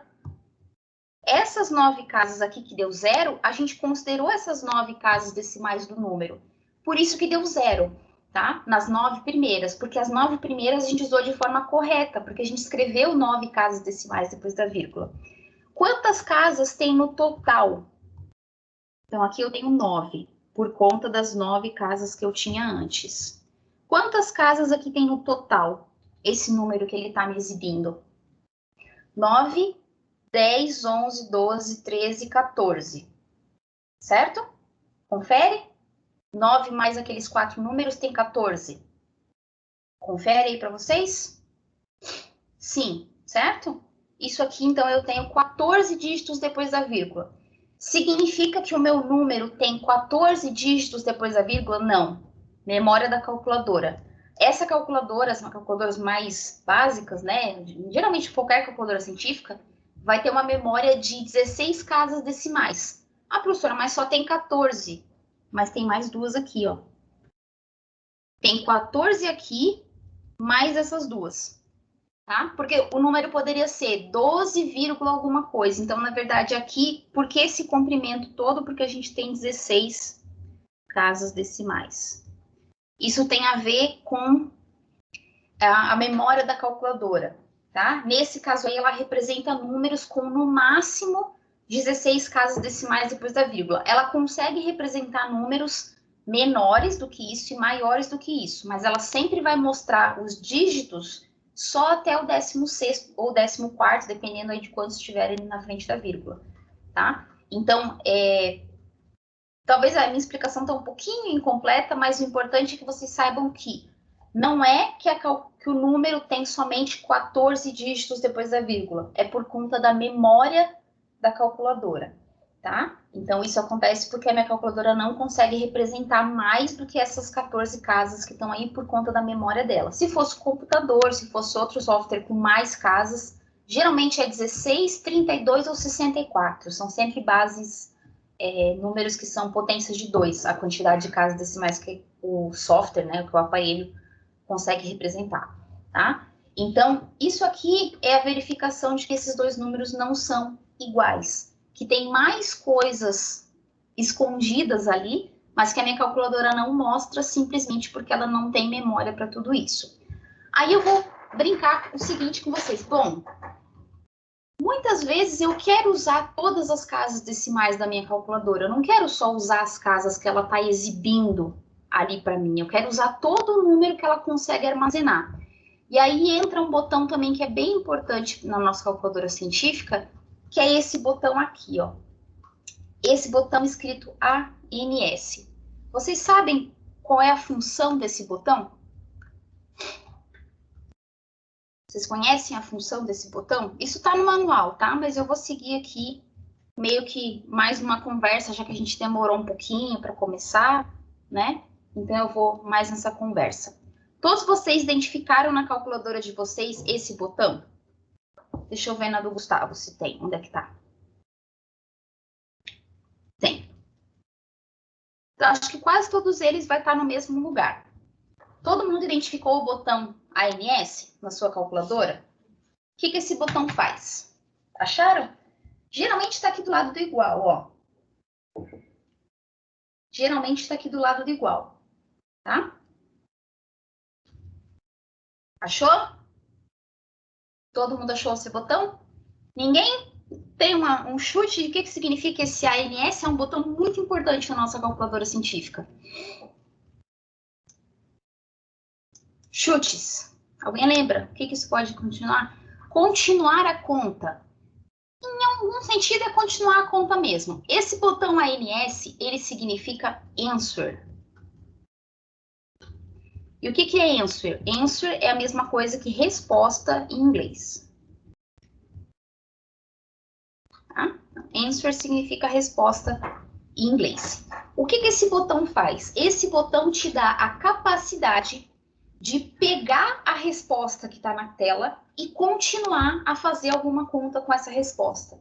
Essas 9 casas aqui que deu zero, a gente considerou essas 9 casas decimais do número. Por isso que deu zero, tá? Nas 9 primeiras, porque as 9 primeiras a gente usou de forma correta, porque a gente escreveu 9 casas decimais depois da vírgula. Quantas casas tem no total? Então, aqui eu tenho 9, por conta das 9 casas que eu tinha antes. Quantas casas aqui tem no total? Esse número que ele está me exibindo. 9, 10, 11, 12, 13, 14. Certo? Confere? 9 mais aqueles 4 números tem 14. Confere aí para vocês? Sim, certo? Isso aqui, então, eu tenho 14 dígitos depois da vírgula. Significa que o meu número tem 14 dígitos depois da vírgula? Não. Memória da calculadora. Essa calculadora, são calculadoras mais básicas, né? Geralmente qualquer calculadora científica vai ter uma memória de 16 casas decimais. Ah, professora, mas só tem 14. Mas tem mais duas aqui, ó. Tem 14 aqui, mais essas duas. Tá? Porque o número poderia ser 12, alguma coisa. Então, na verdade, aqui, por que esse comprimento todo? Porque a gente tem 16 casas decimais. Isso tem a ver com a memória da calculadora, tá? Nesse caso aí, ela representa números com, no máximo, 16 casas decimais depois da vírgula. Ela consegue representar números menores do que isso e maiores do que isso, mas ela sempre vai mostrar os dígitos só até o 16º ou 14º, dependendo aí de quantos estiverem na frente da vírgula, tá? Então, talvez a minha explicação está um pouquinho incompleta, mas o importante é que vocês saibam que não é que o número tem somente 14 dígitos depois da vírgula, é por conta da memória da calculadora, tá? Então, isso acontece porque a minha calculadora não consegue representar mais do que essas 14 casas que estão aí por conta da memória dela. Se fosse computador, se fosse outro software com mais casas, geralmente é 16, 32 ou 64. São sempre bases, números que são potências de 2, a quantidade de casas decimais que o software, né, que o aparelho consegue representar, tá? Então, isso aqui é a verificação de que esses dois números não são iguais, que tem mais coisas escondidas ali, mas que a minha calculadora não mostra simplesmente porque ela não tem memória para tudo isso. Aí eu vou brincar o seguinte com vocês. Bom, muitas vezes eu quero usar todas as casas decimais da minha calculadora. Eu não quero só usar as casas que ela está exibindo ali para mim. Eu quero usar todo o número que ela consegue armazenar. E aí entra um botão também que é bem importante na nossa calculadora científica, que é esse botão aqui, ó. Esse botão escrito ANS. Vocês sabem qual é a função desse botão? Vocês conhecem a função desse botão? Isso tá no manual, tá? Mas eu vou seguir aqui meio que mais uma conversa, já que a gente demorou um pouquinho para começar, né? Então eu vou mais nessa conversa. Todos vocês identificaram na calculadora de vocês esse botão? Deixa eu ver na do Gustavo se tem. Onde é que tá? Tem. Então, acho que quase todos eles vai estar no mesmo lugar. Todo mundo identificou o botão ANS na sua calculadora? O que esse botão faz? Acharam? Geralmente está aqui do lado do igual, ó. Geralmente está aqui do lado do igual, tá? Achou? Todo mundo achou esse botão? Ninguém tem um chute de que significa esse ANS? É um botão muito importante na nossa calculadora científica. Chutes. Alguém lembra? O que isso pode continuar? Continuar a conta. Em algum sentido é continuar a conta mesmo. Esse botão ANS, ele significa answer. E o que é answer? Answer é a mesma coisa que resposta em inglês. Tá? Answer significa resposta em inglês. O que esse botão faz? Esse botão te dá a capacidade de pegar a resposta que está na tela e continuar a fazer alguma conta com essa resposta.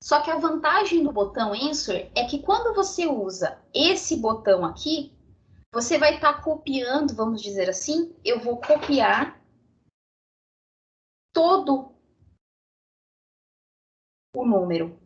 Só que a vantagem do botão Answer é que quando você usa esse botão aqui, você vai estar copiando, vamos dizer assim, eu vou copiar todo o número.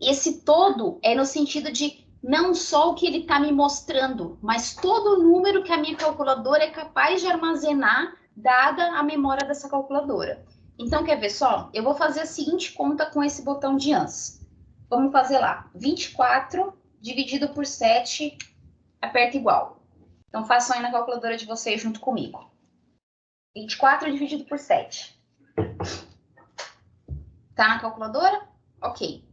Esse todo é no sentido de não só o que ele está me mostrando, mas todo o número que a minha calculadora é capaz de armazenar, dada a memória dessa calculadora. Então, quer ver só? Eu vou fazer a seguinte conta com esse botão de ANS. Vamos fazer lá. 24 dividido por 7, aperta igual. Então, façam aí na calculadora de vocês junto comigo. 24 dividido por 7. Tá na calculadora? Ok.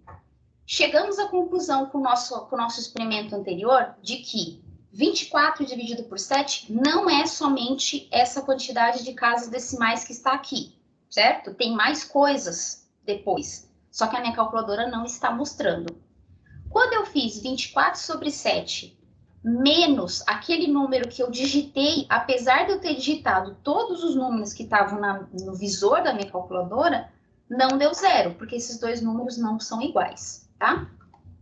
Chegamos à conclusão com o nosso experimento anterior de que 24 dividido por 7 não é somente essa quantidade de casas decimais que está aqui, certo? Tem mais coisas depois, só que a minha calculadora não está mostrando. Quando eu fiz 24 sobre 7 menos aquele número que eu digitei, apesar de eu ter digitado todos os números que estavam no visor da minha calculadora, não deu zero, porque esses dois números não são iguais. Tá?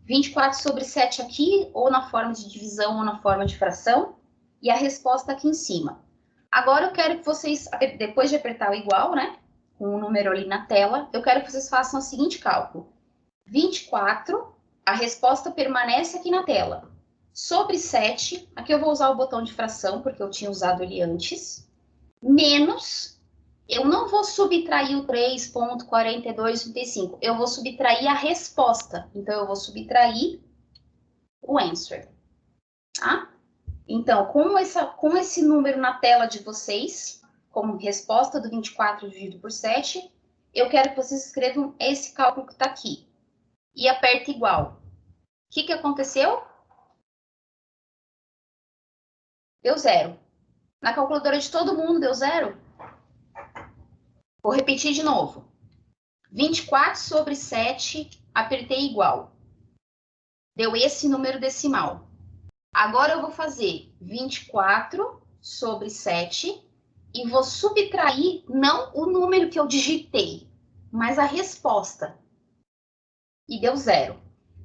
24 sobre 7 aqui, ou na forma de divisão ou na forma de fração, e a resposta aqui em cima. Agora eu quero que vocês, depois de apertar o igual, né, com o número ali na tela, eu quero que vocês façam o seguinte cálculo. 24, a resposta permanece aqui na tela. Sobre 7, aqui eu vou usar o botão de fração, porque eu tinha usado ele antes, menos... Eu não vou subtrair o 3,4235, eu vou subtrair a resposta. Então, eu vou subtrair o answer. Tá? Então, com esse número na tela de vocês, como resposta do 24 dividido por 7, eu quero que vocês escrevam esse cálculo que está aqui. E aperta igual. O que aconteceu? Deu zero. Na calculadora de todo mundo deu zero? Vou repetir de novo. 24 sobre 7, apertei igual. Deu esse número decimal. Agora eu vou fazer 24 sobre 7 e vou subtrair não o número que eu digitei, mas a resposta. E deu zero.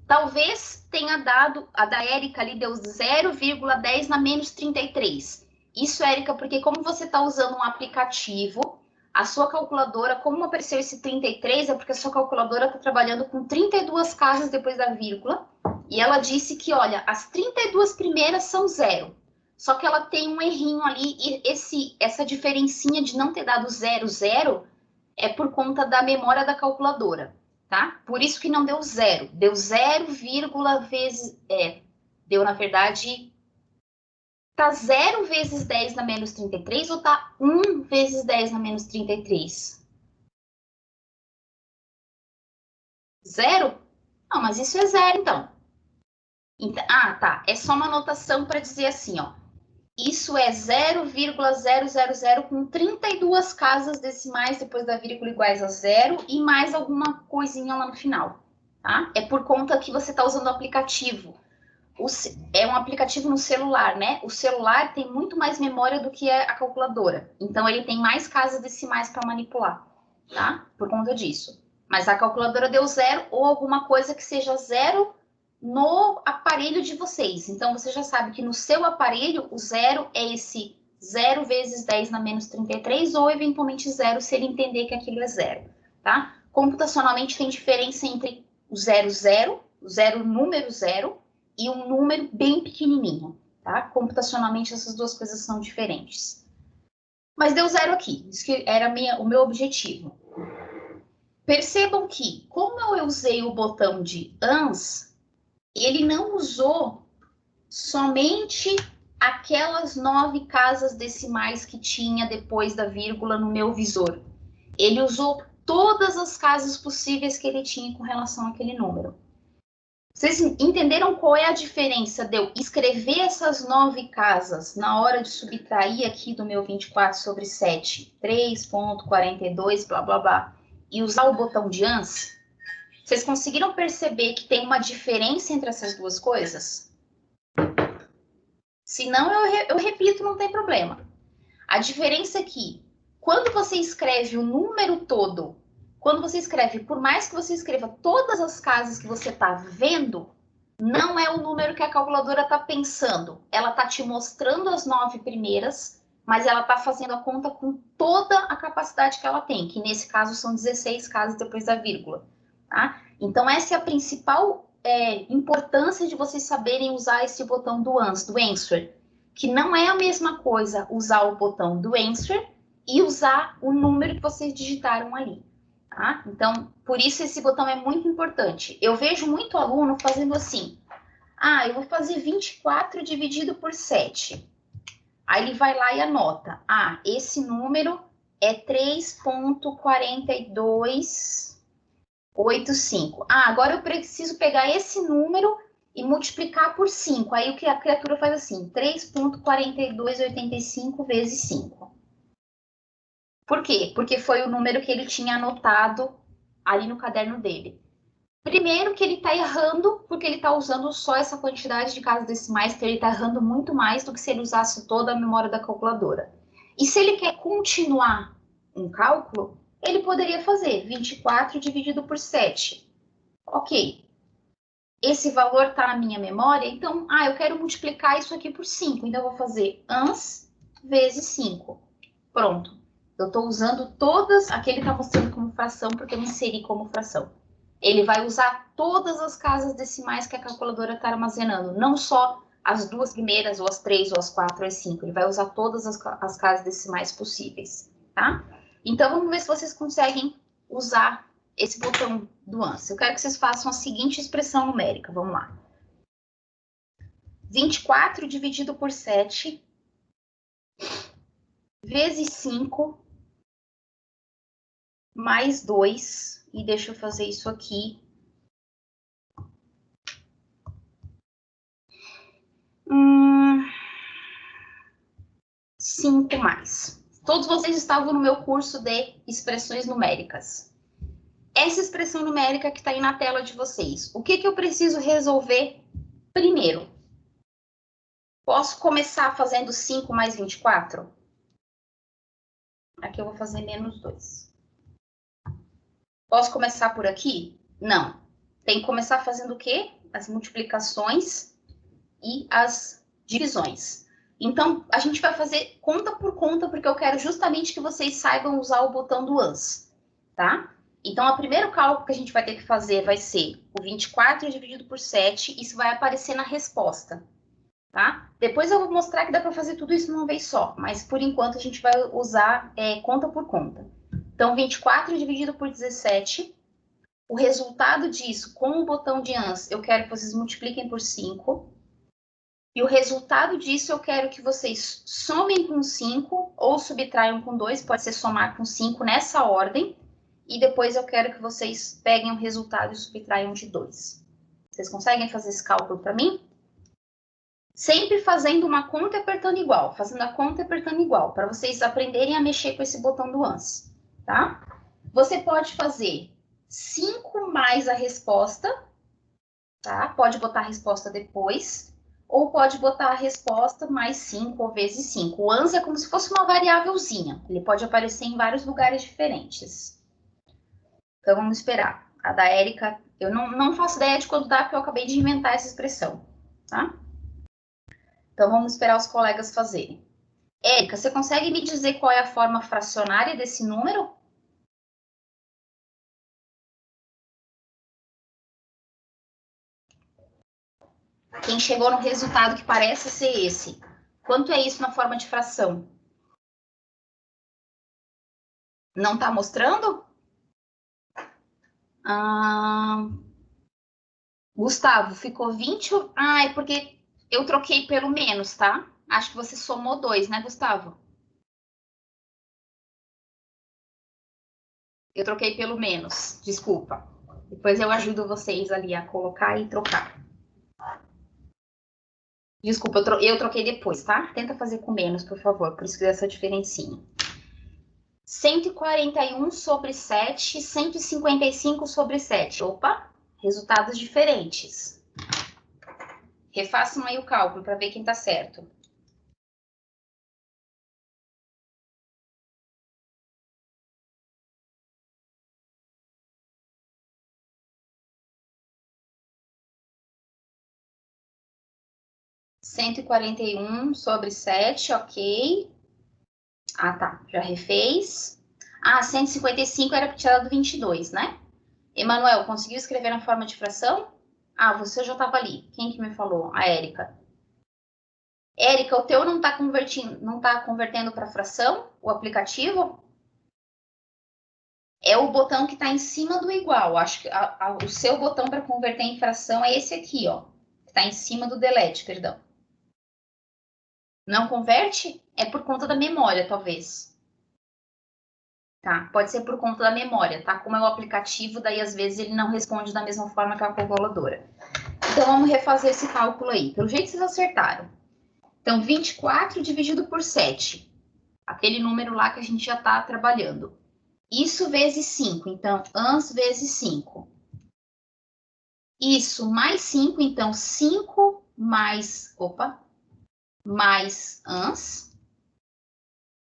Talvez tenha dado, a da Érica ali deu 0,10 na menos 33. Isso, Érica, porque como você está usando um aplicativo, a sua calculadora, como apareceu esse 33, é porque a sua calculadora está trabalhando com 32 casas depois da vírgula, e ela disse que, olha, as 32 primeiras são zero, só que ela tem um errinho ali, e essa diferencinha de não ter dado 0,0 é por conta da memória da calculadora, tá? Por isso que não deu zero, deu 0, vezes, deu, na verdade... Tá 0 vezes 10 na menos 33 ou tá 1 vezes 10 na menos 33? Zero? Não, mas isso é zero, então. Ah, tá. É só uma anotação para dizer assim, ó. Isso é 0,000 com 32 casas decimais depois da vírgula iguais a zero e mais alguma coisinha lá no final, tá? É por conta que você está usando o aplicativo. É um aplicativo no celular, né? O celular tem muito mais memória do que a calculadora. Então, ele tem mais casas decimais para manipular, tá? Por conta disso. Mas a calculadora deu zero ou alguma coisa que seja zero no aparelho de vocês. Então, você já sabe que no seu aparelho, o zero é esse 0 vezes 10 na menos 33 ou, eventualmente, zero se ele entender que aquilo é zero, tá? Computacionalmente, tem diferença entre o 0, o zero número zero, e um número bem pequenininho, tá? Computacionalmente, essas duas coisas são diferentes. Mas deu zero aqui, isso que era o meu objetivo. Percebam que, como eu usei o botão de ANS, ele não usou somente aquelas 9 casas decimais que tinha depois da vírgula no meu visor. Ele usou todas as casas possíveis que ele tinha com relação àquele número. Vocês entenderam qual é a diferença de eu escrever essas 9 casas na hora de subtrair aqui do meu 24 sobre 7, 3,42, blá, blá, blá, e usar o botão de ANS? Vocês conseguiram perceber que tem uma diferença entre essas duas coisas? Se não, eu repito, não tem problema. A diferença é que, quando você escreve o número todo, quando você escreve, por mais que você escreva todas as casas que você está vendo, não é o número que a calculadora está pensando. Ela está te mostrando as 9 primeiras, mas ela está fazendo a conta com toda a capacidade que ela tem, que nesse caso são 16 casas depois da vírgula. Tá? Então, essa é a principal importância de vocês saberem usar esse botão do answer, que não é a mesma coisa usar o botão do answer e usar o número que vocês digitaram ali. Tá? Então, por isso esse botão é muito importante. Eu vejo muito aluno fazendo assim. Ah, eu vou fazer 24 dividido por 7. Aí ele vai lá e anota. Ah, esse número é 3,4285. Ah, agora eu preciso pegar esse número e multiplicar por 5. Aí o que a criatura faz assim, 3,4285 vezes 5. Por quê? Porque foi o número que ele tinha anotado ali no caderno dele. Primeiro que ele está errando, porque ele está usando só essa quantidade de casas decimais, então ele está errando muito mais do que se ele usasse toda a memória da calculadora. E se ele quer continuar um cálculo, ele poderia fazer 24 dividido por 7. Ok. Esse valor está na minha memória, então, eu quero multiplicar isso aqui por 5. Então, eu vou fazer ans vezes 5. Pronto. Eu estou usando todas... Aqui ele está mostrando como fração, porque eu inseri como fração. Ele vai usar todas as casas decimais que a calculadora está armazenando. Não só as 2 primeiras, ou as 3, ou as 4, ou as 5. Ele vai usar todas as casas decimais possíveis, tá? Então, vamos ver se vocês conseguem usar esse botão do answer. Eu quero que vocês façam a seguinte expressão numérica. Vamos lá. 24 dividido por 7 vezes 5 mais 2, e deixa eu fazer isso aqui. 5 mais. Todos vocês estavam no meu curso de expressões numéricas. Essa expressão numérica que está aí na tela de vocês, o que eu preciso resolver primeiro? Posso começar fazendo 5 mais 24? Aqui eu vou fazer menos 2. Posso começar por aqui? Não. Tem que começar fazendo o quê? As multiplicações e as divisões. Então, a gente vai fazer conta por conta, porque eu quero justamente que vocês saibam usar o botão do ans, tá? Então, o primeiro cálculo que a gente vai ter que fazer vai ser o 24 dividido por 7, isso vai aparecer na resposta, tá? Depois eu vou mostrar que dá para fazer tudo isso numa vez só, mas por enquanto a gente vai usar conta por conta. Então, 24 dividido por 17, o resultado disso, com o botão de ans, eu quero que vocês multipliquem por 5. E o resultado disso eu quero que vocês somem com 5 ou subtraiam com 2, pode ser somar com 5 nessa ordem. E depois eu quero que vocês peguem o resultado e subtraiam de 2. Vocês conseguem fazer esse cálculo para mim? Sempre fazendo uma conta e apertando igual, fazendo a conta e apertando igual, para vocês aprenderem a mexer com esse botão do ans, tá? Você pode fazer 5 mais a resposta, tá? Pode botar a resposta depois, ou pode botar a resposta mais 5 ou vezes 5. O ans é como se fosse uma variávelzinha, ele pode aparecer em vários lugares diferentes. Então, vamos esperar. A da Érica, eu não faço ideia de quando dá, porque eu acabei de inventar essa expressão, tá? Então, vamos esperar os colegas fazerem. Érica, você consegue me dizer qual é a forma fracionária desse número? Quem chegou no resultado que parece ser esse. Quanto é isso na forma de fração? Não está mostrando? Gustavo, ficou 20... é porque eu troquei pelo menos, tá? Acho que você somou 2, né, Gustavo? Eu troquei pelo menos, desculpa. Depois eu ajudo vocês ali a colocar e trocar. Desculpa, eu troquei depois, tá? Tenta fazer com menos, por favor, por isso que deu essa diferencinha. 141 sobre 7, 155 sobre 7. Opa, resultados diferentes. Refaçam aí o cálculo para ver quem está certo. Cento e 141 sobre 7, ok. Ah, tá, já refez. Ah, 155 era para tirar do 22, né? Emanuel, conseguiu escrever na forma de fração? Ah, você já estava ali. Quem que me falou? A Érica. Érica, o teu não está convertendo para fração, o aplicativo? É o botão que está em cima do igual. Acho que o seu botão para converter em fração é esse aqui, ó. Está em cima do delete, perdão. Não converte? É por conta da memória, talvez. Tá? Pode ser por conta da memória, tá? Como é o aplicativo, daí às vezes ele não responde da mesma forma que a calculadora. Então vamos refazer esse cálculo aí. Pelo jeito vocês acertaram. Então 24 dividido por 7. Aquele número lá que a gente já está trabalhando. Isso vezes 5. Então, ans vezes 5. Isso mais 5. Então, 5 mais... Opa! Mais ans.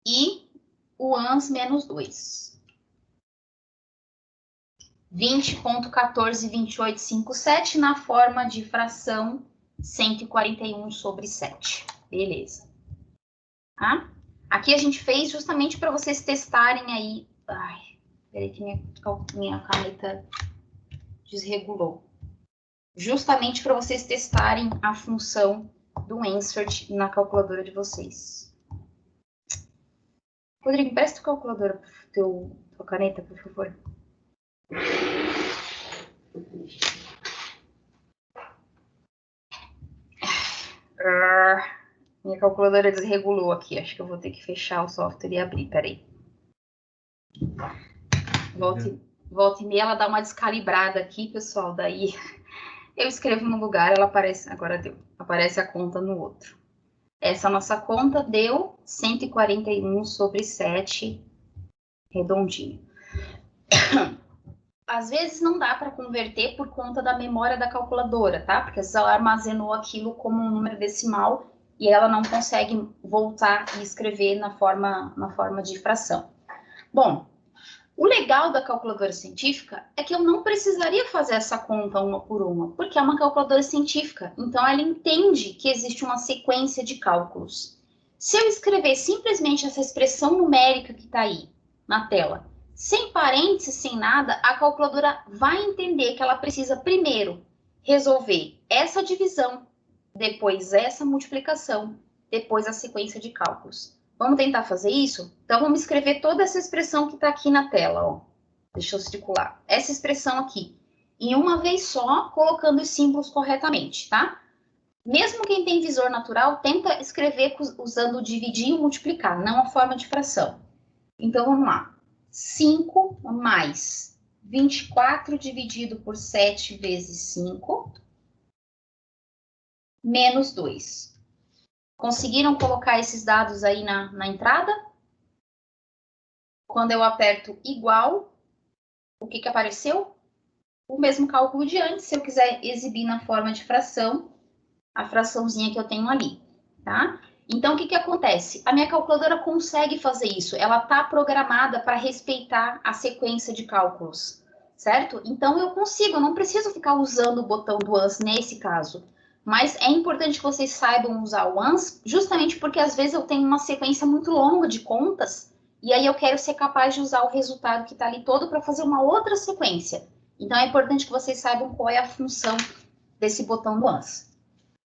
E o ans menos 2. 20,142857 na forma de fração 141 sobre 7. Beleza. Tá? Aqui a gente fez justamente para vocês testarem aí. Ai, peraí que minha caneta desregulou. Justamente para vocês testarem a função do insert na calculadora de vocês. Rodrigo, empresta a calculadora para tua caneta, por favor. Minha calculadora desregulou aqui. Acho que eu vou ter que fechar o software e abrir. Peraí. Volta e meia, ela dá uma descalibrada aqui, pessoal. Daí eu escrevo num lugar, ela aparece. Agora deu. Aparece a conta no outro. Essa nossa conta deu 141 sobre 7, redondinho. Às vezes não dá para converter por conta da memória da calculadora, tá? Porque às vezes ela armazenou aquilo como um número decimal e ela não consegue voltar e escrever na forma de fração. Bom, o legal da calculadora científica é que eu não precisaria fazer essa conta uma por uma, porque é uma calculadora científica, então ela entende que existe uma sequência de cálculos. Se eu escrever simplesmente essa expressão numérica que está aí na tela, sem parênteses, sem nada, a calculadora vai entender que ela precisa primeiro resolver essa divisão, depois essa multiplicação, depois a sequência de cálculos. Vamos tentar fazer isso? Então, vamos escrever toda essa expressão que está aqui na tela. Ó. Deixa eu circular. Essa expressão aqui. Em uma vez só, colocando os símbolos corretamente, tá? Mesmo quem tem visor natural, tenta escrever usando dividir e multiplicar, não a forma de fração. Então, vamos lá. 5 mais 24 dividido por 7 vezes 5, menos 2. Conseguiram colocar esses dados aí na entrada? Quando eu aperto igual, o que apareceu? O mesmo cálculo de antes, se eu quiser exibir na forma de fração, a fraçãozinha que eu tenho ali, tá? Então, o que acontece? A minha calculadora consegue fazer isso, ela está programada para respeitar a sequência de cálculos, certo? Então, eu não preciso ficar usando o botão do ANS nesse caso, mas é importante que vocês saibam usar o ANS, justamente porque às vezes eu tenho uma sequência muito longa de contas, e aí eu quero ser capaz de usar o resultado que está ali todo para fazer uma outra sequência. Então, é importante que vocês saibam qual é a função desse botão do ANS.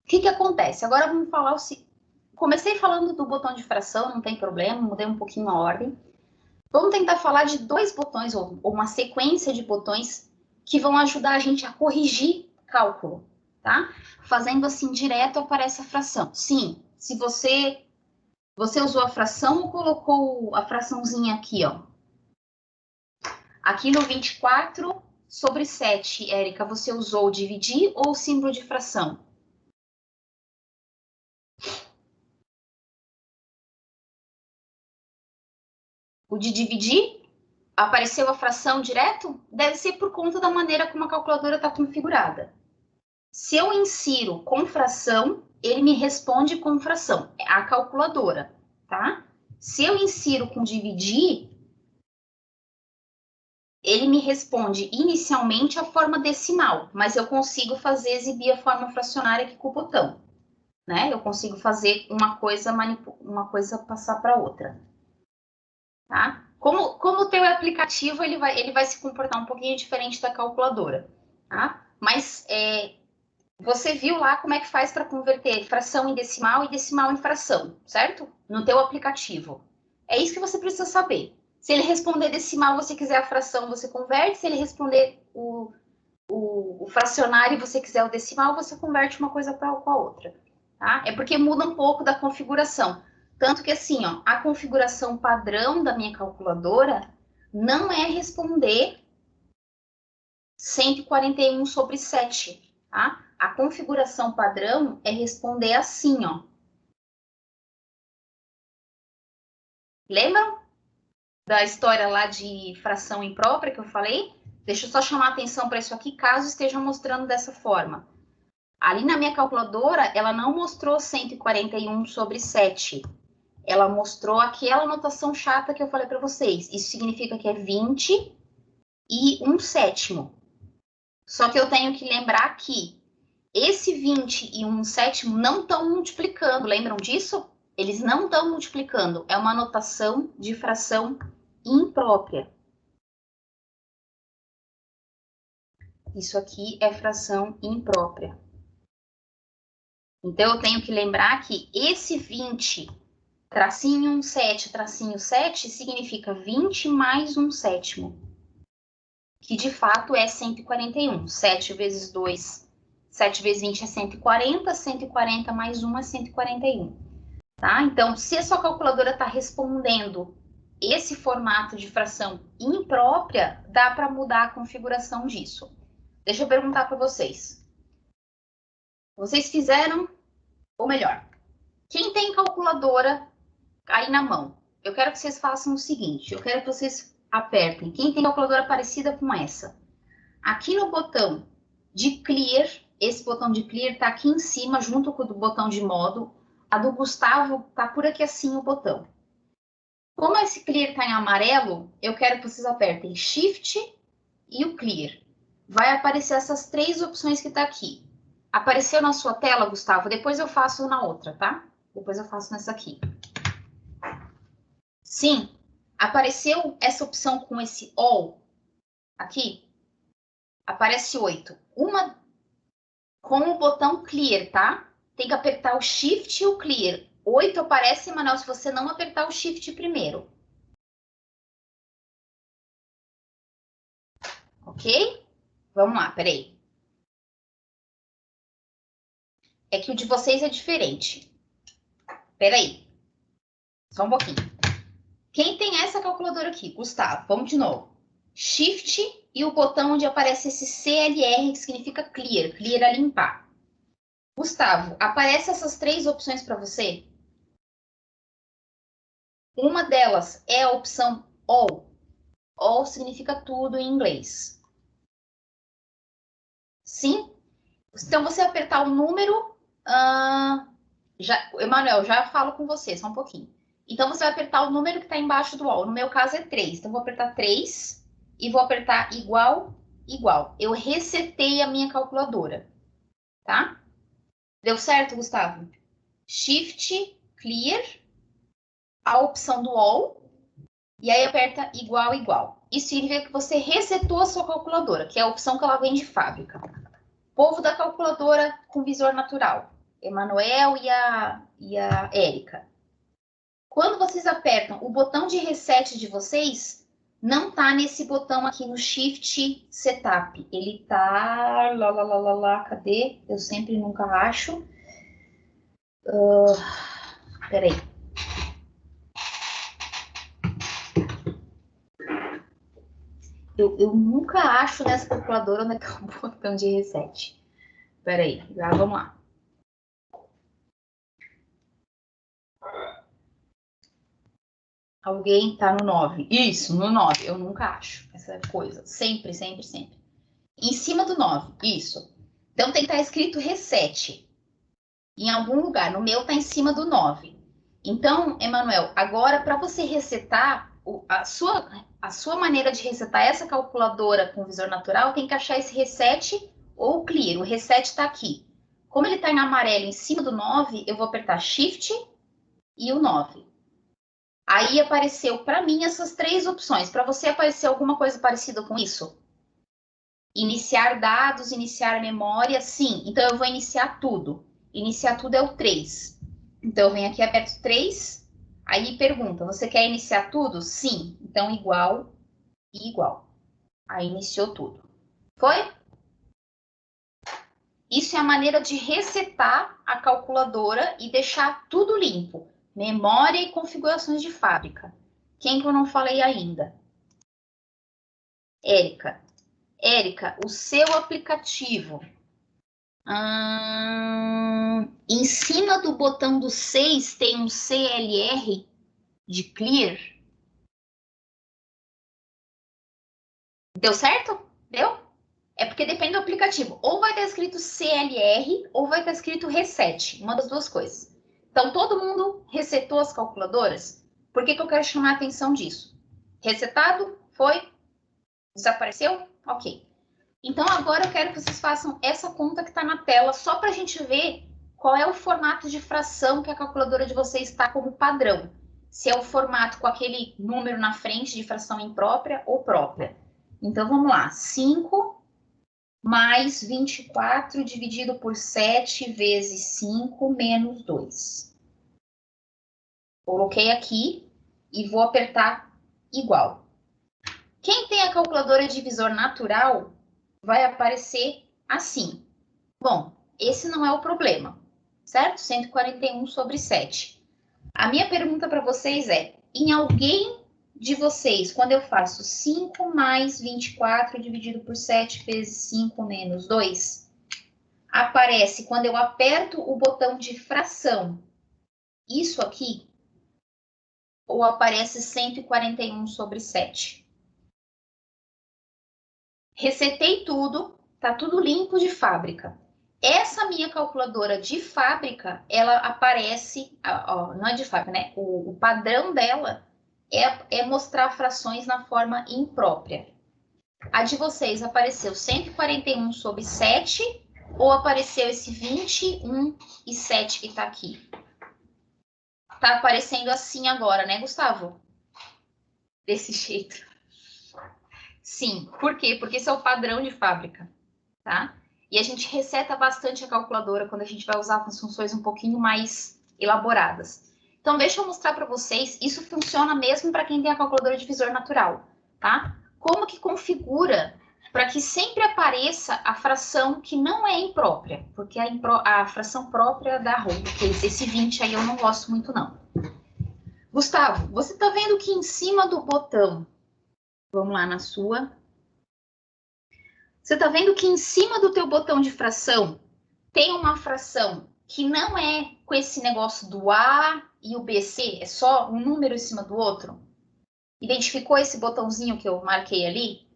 O que acontece? Agora vamos falar o seguinte. Comecei falando do botão de fração, não tem problema, mudei um pouquinho a ordem. Vamos tentar falar de dois botões, ou uma sequência de botões, que vão ajudar a gente a corrigir cálculo, tá? Fazendo assim direto aparece a fração. Sim, se você usou a fração ou colocou a fraçãozinha aqui, ó. Aqui no 24 sobre 7, Érica, você usou o dividir ou o símbolo de fração? O de dividir, apareceu a fração direto? Deve ser por conta da maneira como a calculadora está configurada. Se eu insiro com fração, ele me responde com fração. É a calculadora, tá? Se eu insiro com dividir, ele me responde inicialmente a forma decimal, mas eu consigo exibir a forma fracionária aqui com o botão, né? Eu consigo fazer uma coisa passar para outra, tá? Como o teu aplicativo, ele vai se comportar um pouquinho diferente da calculadora, tá? Mas você viu lá como é que faz para converter fração em decimal e decimal em fração, certo? No teu aplicativo. É isso que você precisa saber. Se ele responder decimal, você quiser a fração, você converte. Se ele responder o fracionário e você quiser o decimal, você converte uma coisa com a outra. Tá? É porque muda um pouco da configuração. Tanto que assim, ó, a configuração padrão da minha calculadora não é responder 141 sobre 7, tá? A configuração padrão é responder assim, ó. Lembram da história lá de fração imprópria que eu falei? Deixa eu só chamar a atenção para isso aqui, caso esteja mostrando dessa forma. Ali na minha calculadora, ela não mostrou 141 sobre 7. Ela mostrou aquela notação chata que eu falei para vocês. Isso significa que é 20 e 1/7. Só que eu tenho que lembrar que esse 20 e 1/7 não estão multiplicando, lembram disso? Eles não estão multiplicando, é uma notação de fração imprópria. Isso aqui é fração imprópria. Então, eu tenho que lembrar que esse 20, tracinho 1/7, tracinho 7, significa 20 mais 1/7, que de fato é 141. 7 vezes 2, 7 vezes 20 é 140, 140 mais 1 é 141. Tá? Então, se a sua calculadora está respondendo esse formato de fração imprópria, dá para mudar a configuração disso. Deixa eu perguntar para vocês. Vocês fizeram, ou melhor, quem tem calculadora aí na mão? Eu quero que vocês façam o seguinte, eu quero que vocês apertem. Quem tem calculadora parecida com essa? Aqui no botão de Clear, esse botão de Clear está aqui em cima, junto com o do botão de modo. A do Gustavo está por aqui assim o botão. Como esse Clear está em amarelo, eu quero que vocês apertem Shift e o Clear. Vai aparecer essas três opções que está aqui. Apareceu na sua tela, Gustavo? Depois eu faço na outra, tá? Depois eu faço nessa aqui. Sim, apareceu essa opção com esse All aqui. Aparece 8. Uma com o botão Clear, tá? Tem que apertar o Shift e o Clear. 8 aparece, Manuel, se você não apertar o Shift primeiro. Ok? Vamos lá, peraí. É que o de vocês é diferente. Peraí. Só um pouquinho. Quem tem essa calculadora aqui? Gustavo, vamos de novo. Shift e o botão onde aparece esse CLR, que significa Clear. Clear é limpar. Gustavo, aparecem essas três opções para você? Uma delas é a opção All. All significa tudo em inglês. Sim? Então, você apertar o número... Emanuel, já falo com você, só um pouquinho. Então, você vai apertar o número que está embaixo do All. No meu caso, é 3. Então, vou apertar 3 e vou apertar igual, igual. Eu resetei a minha calculadora, tá? Deu certo, Gustavo? Shift, Clear, a opção do All, e aí aperta igual, igual. Isso significa que você resetou a sua calculadora, que é a opção que ela vem de fábrica. Povo da calculadora com visor natural, Emanuel e a Érica. Quando vocês apertam o botão de reset de vocês, não tá nesse botão aqui no Shift Setup. Ele tá... cadê? Eu sempre nunca acho. Peraí. Eu nunca acho nessa calculadora onde é que é o botão de reset. Peraí, já vamos lá. Alguém tá no 9. Isso, no 9. Eu nunca acho essa coisa. Sempre, sempre, sempre. Em cima do 9. Isso. Então, tem que estar escrito reset em algum lugar. No meu está em cima do 9. Então, Emanuel, agora para você resetar, a sua maneira de resetar essa calculadora com visor natural tem que achar esse reset ou clear. O reset está aqui. Como ele está em amarelo em cima do 9, eu vou apertar Shift e o 9. Aí apareceu para mim essas três opções. Para você apareceu alguma coisa parecida com isso? Iniciar dados, iniciar memória, sim. Então, eu vou iniciar tudo. Iniciar tudo é o 3. Então, eu venho aqui, aperto 3. Aí pergunta, você quer iniciar tudo? Sim. Então, igual e igual. Aí, iniciou tudo. Foi? Isso é a maneira de resetar a calculadora e deixar tudo limpo. Memória e configurações de fábrica. Quem que eu não falei ainda? Érica. Érica, o seu aplicativo. Em cima do botão do 6 tem um CLR de clear. Deu certo? Deu? É porque depende do aplicativo. Ou vai estar escrito CLR ou vai estar escrito reset. Uma das duas coisas. Então, todo mundo resetou as calculadoras? Por que eu quero chamar a atenção disso? Resetado? Foi? Desapareceu? Ok. Então, agora eu quero que vocês façam essa conta que está na tela, só para a gente ver qual é o formato de fração que a calculadora de vocês está como padrão. Se é o formato com aquele número na frente de fração imprópria ou própria. Então, vamos lá. 5 mais 24 dividido por 7 vezes 5 menos 2. Coloquei aqui e vou apertar igual. Quem tem a calculadora de divisor natural vai aparecer assim. Bom, esse não é o problema, certo? 141 sobre 7. A minha pergunta para vocês é, em alguém de vocês, quando eu faço 5 mais 24 dividido por 7 vezes 5 menos 2, aparece, quando eu aperto o botão de fração, isso aqui, ou aparece 141 sobre 7? Resetei tudo, tá tudo limpo de fábrica. Essa minha calculadora de fábrica, ela aparece, ó, não é de fábrica, né? O padrão dela é mostrar frações na forma imprópria. A de vocês apareceu 141 sobre 7 ou apareceu esse 21 e 7 que tá aqui? Tá aparecendo assim agora, né, Gustavo? Desse jeito. Sim, por quê? Porque esse é o padrão de fábrica, tá? E a gente reseta bastante a calculadora quando a gente vai usar as funções um pouquinho mais elaboradas. Então, deixa eu mostrar para vocês, isso funciona mesmo para quem tem a calculadora de divisor natural, tá? Como que configura para que sempre apareça a fração que não é imprópria, porque a fração própria dá rolo, que esse 20 aí eu não gosto muito não. Gustavo, você está vendo que em cima do botão, vamos lá na sua... Você está vendo que em cima do teu botão de fração tem uma fração que não é com esse negócio do A e o BC, é só um número em cima do outro? Identificou esse botãozinho que eu marquei ali?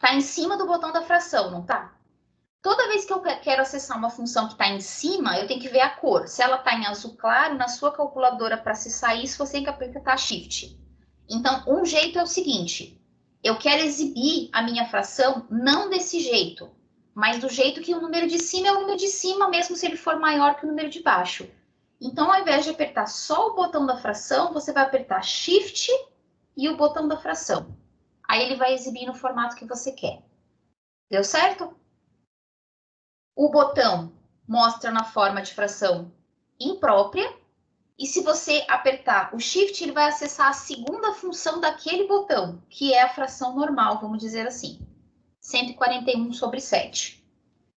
Está em cima do botão da fração, não tá? Toda vez que eu quero acessar uma função que está em cima, eu tenho que ver a cor. Se ela está em azul claro, na sua calculadora, para acessar isso, você tem que apertar Shift. Então, um jeito é o seguinte: eu quero exibir a minha fração não desse jeito, mas do jeito que o número de cima é o número de cima, mesmo se ele for maior que o número de baixo. Então, ao invés de apertar só o botão da fração, você vai apertar Shift e o botão da fração. Aí ele vai exibir no formato que você quer. Deu certo? O botão mostra na forma de fração imprópria. E se você apertar o Shift, ele vai acessar a segunda função daquele botão, que é a fração normal, vamos dizer assim. 141 sobre 7.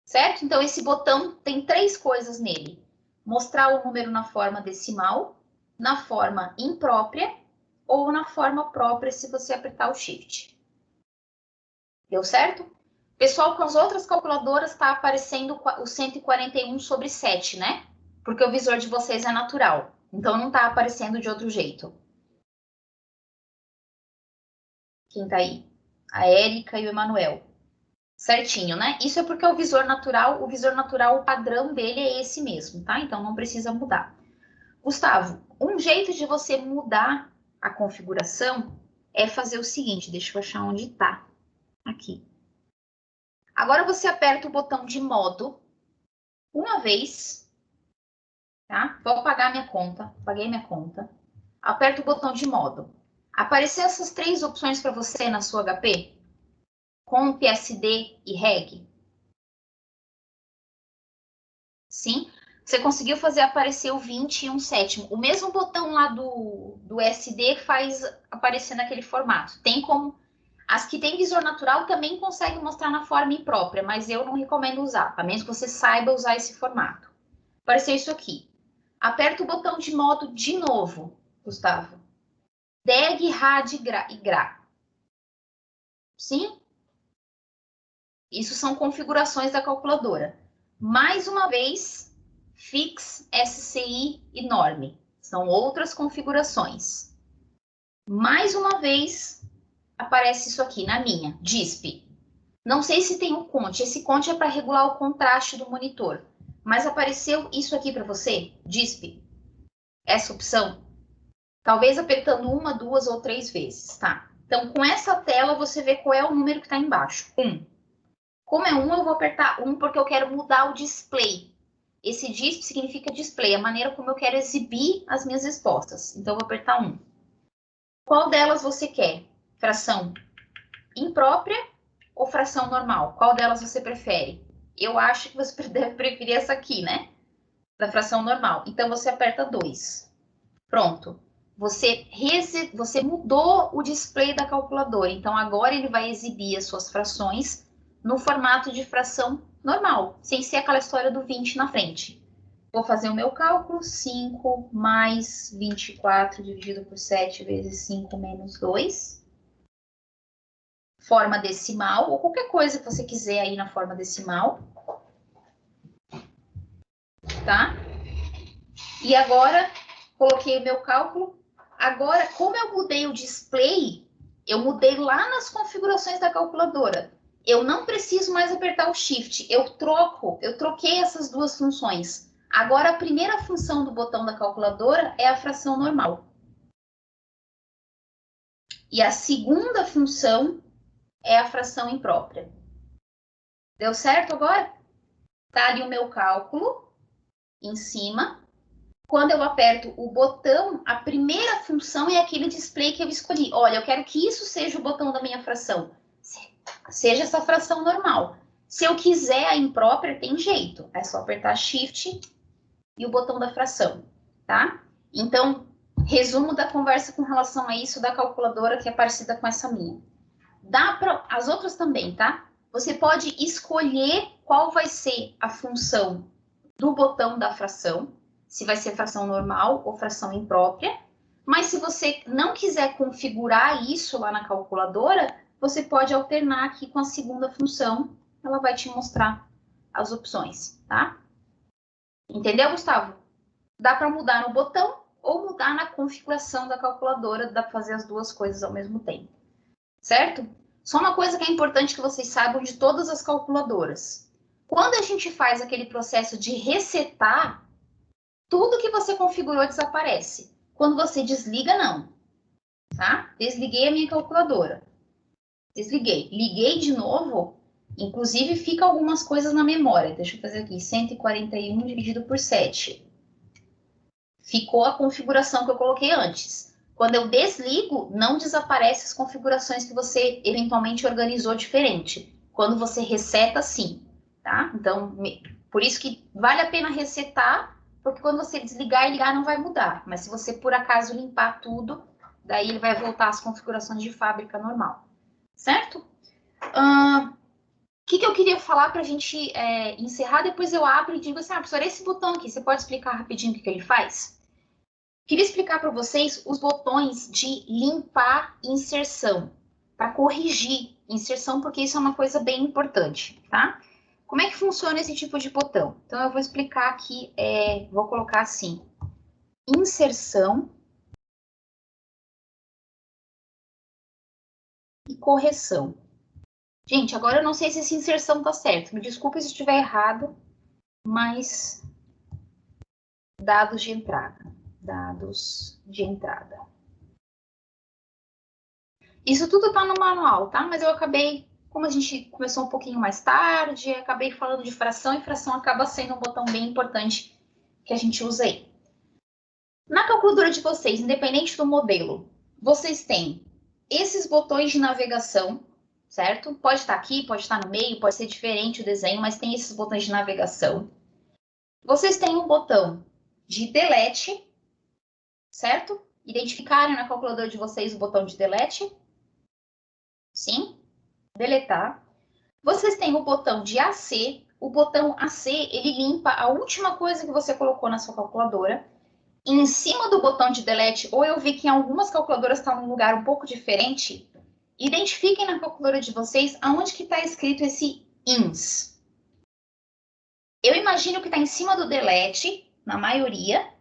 Certo? Então, esse botão tem três coisas nele. Mostrar o número na forma decimal, na forma imprópria ou na forma própria, se você apertar o Shift. Deu certo? Pessoal, com as outras calculadoras está aparecendo o 141 sobre 7, né? Porque o visor de vocês é natural. Então, não está aparecendo de outro jeito. Quem está aí? A Érica e o Emanuel. Certinho, né? Isso é porque o visor natural, o padrão dele é esse mesmo, tá? Então não precisa mudar. Gustavo, um jeito de você mudar a configuração é fazer o seguinte, deixa eu achar onde tá. Aqui. Agora você aperta o botão de modo uma vez, tá? Vou apagar minha conta, apaguei minha conta. Aperta o botão de modo. Apareceu essas três opções para você na sua HP? Com PSD e reg? Sim? Você conseguiu fazer aparecer o 20 e um sétimo. O mesmo botão lá do SD faz aparecer naquele formato. Tem como... As que têm visor natural também conseguem mostrar na forma imprópria, mas eu não recomendo usar, a menos que você saiba usar esse formato. Apareceu isso aqui. Aperta o botão de modo de novo, Gustavo. DEG, RAD e GRA. Sim? Isso são configurações da calculadora. Mais uma vez, Fix, SCI e Norme. São outras configurações. Mais uma vez, aparece isso aqui na minha, DISP. Não sei se tem um conte. Esse conte é para regular o contraste do monitor. Mas apareceu isso aqui para você, DISP? Essa opção? Talvez apertando uma, duas ou três vezes, tá? Então, com essa tela, você vê qual é o número que está embaixo. 1. Como é 1, eu vou apertar 1 porque eu quero mudar o display. Esse DISP significa display, a maneira como eu quero exibir as minhas respostas. Então, eu vou apertar 1. Qual delas você quer? Fração imprópria ou fração normal? Qual delas você prefere? Eu acho que você deve preferir essa aqui, né? Da fração normal. Então, você aperta 2. Pronto. Você mudou o display da calculadora. Então, agora ele vai exibir as suas frações no formato de fração normal, sem ser aquela história do 20 na frente. Vou fazer o meu cálculo. 5 mais 24 dividido por 7 vezes 5 menos 2. Forma decimal, ou qualquer coisa que você quiser aí na forma decimal. Tá? E agora, coloquei o meu cálculo. Agora, como eu mudei o display, eu mudei lá nas configurações da calculadora. Eu não preciso mais apertar o Shift. Eu troquei essas duas funções. Agora, a primeira função do botão da calculadora é a fração normal. E a segunda função é a fração imprópria. Deu certo agora? Tá ali o meu cálculo em cima. Quando eu aperto o botão, a primeira função é aquele display que eu escolhi. Olha, eu quero que isso seja o botão da minha fração. Seja essa fração normal. Se eu quiser a imprópria, tem jeito. É só apertar Shift e o botão da fração, tá? Então, resumo da conversa com relação a isso da calculadora que é parecida com essa minha. Dá para as outras também, tá? Você pode escolher qual vai ser a função do botão da fração, se vai ser fração normal ou fração imprópria. Mas se você não quiser configurar isso lá na calculadora, você pode alternar aqui com a segunda função. Ela vai te mostrar as opções, tá? Entendeu, Gustavo? Dá para mudar no botão ou mudar na configuração da calculadora, dá para fazer as duas coisas ao mesmo tempo. Certo? Só uma coisa que é importante que vocês saibam de todas as calculadoras. Quando a gente faz aquele processo de resetar, tudo que você configurou desaparece. Quando você desliga, não. Tá? Desliguei a minha calculadora. Desliguei. Liguei de novo, inclusive fica algumas coisas na memória. Deixa eu fazer aqui, 141 dividido por 7. Ficou a configuração que eu coloquei antes. Quando eu desligo, não desaparece as configurações que você eventualmente organizou diferente. Quando você reseta, sim, tá? Então, por isso que vale a pena resetar, porque quando você desligar e ligar não vai mudar. Mas se você, por acaso, limpar tudo, daí ele vai voltar às configurações de fábrica normal. Certo? O que eu queria falar para a gente encerrar? Depois eu abro e digo assim, professora, esse botão aqui, você pode explicar rapidinho o que ele faz? Queria explicar para vocês os botões de limpar e inserção, para corrigir inserção, porque isso é uma coisa bem importante, tá? Como é que funciona esse tipo de botão? Então, eu vou explicar aqui, vou colocar assim, inserção e correção. Gente, agora eu não sei se essa inserção tá certa. Me desculpe se estiver errado, mas dados de entrada. Dados de entrada. Isso tudo tá no manual, tá? Mas eu acabei, como a gente começou um pouquinho mais tarde, acabei falando de fração, e fração acaba sendo um botão bem importante que a gente usa aí. Na calculadora de vocês, independente do modelo, vocês têm esses botões de navegação, certo? Pode estar aqui, pode estar no meio, pode ser diferente o desenho, mas tem esses botões de navegação. Vocês têm um botão de delete, certo? Identificarem na calculadora de vocês o botão de delete. Sim, deletar. Vocês têm o botão de AC. O botão AC, ele limpa a última coisa que você colocou na sua calculadora. Em cima do botão de delete, ou eu vi que em algumas calculadoras está num lugar um pouco diferente, identifiquem na calculadora de vocês aonde que está escrito esse INS. Eu imagino que está em cima do delete, na maioria,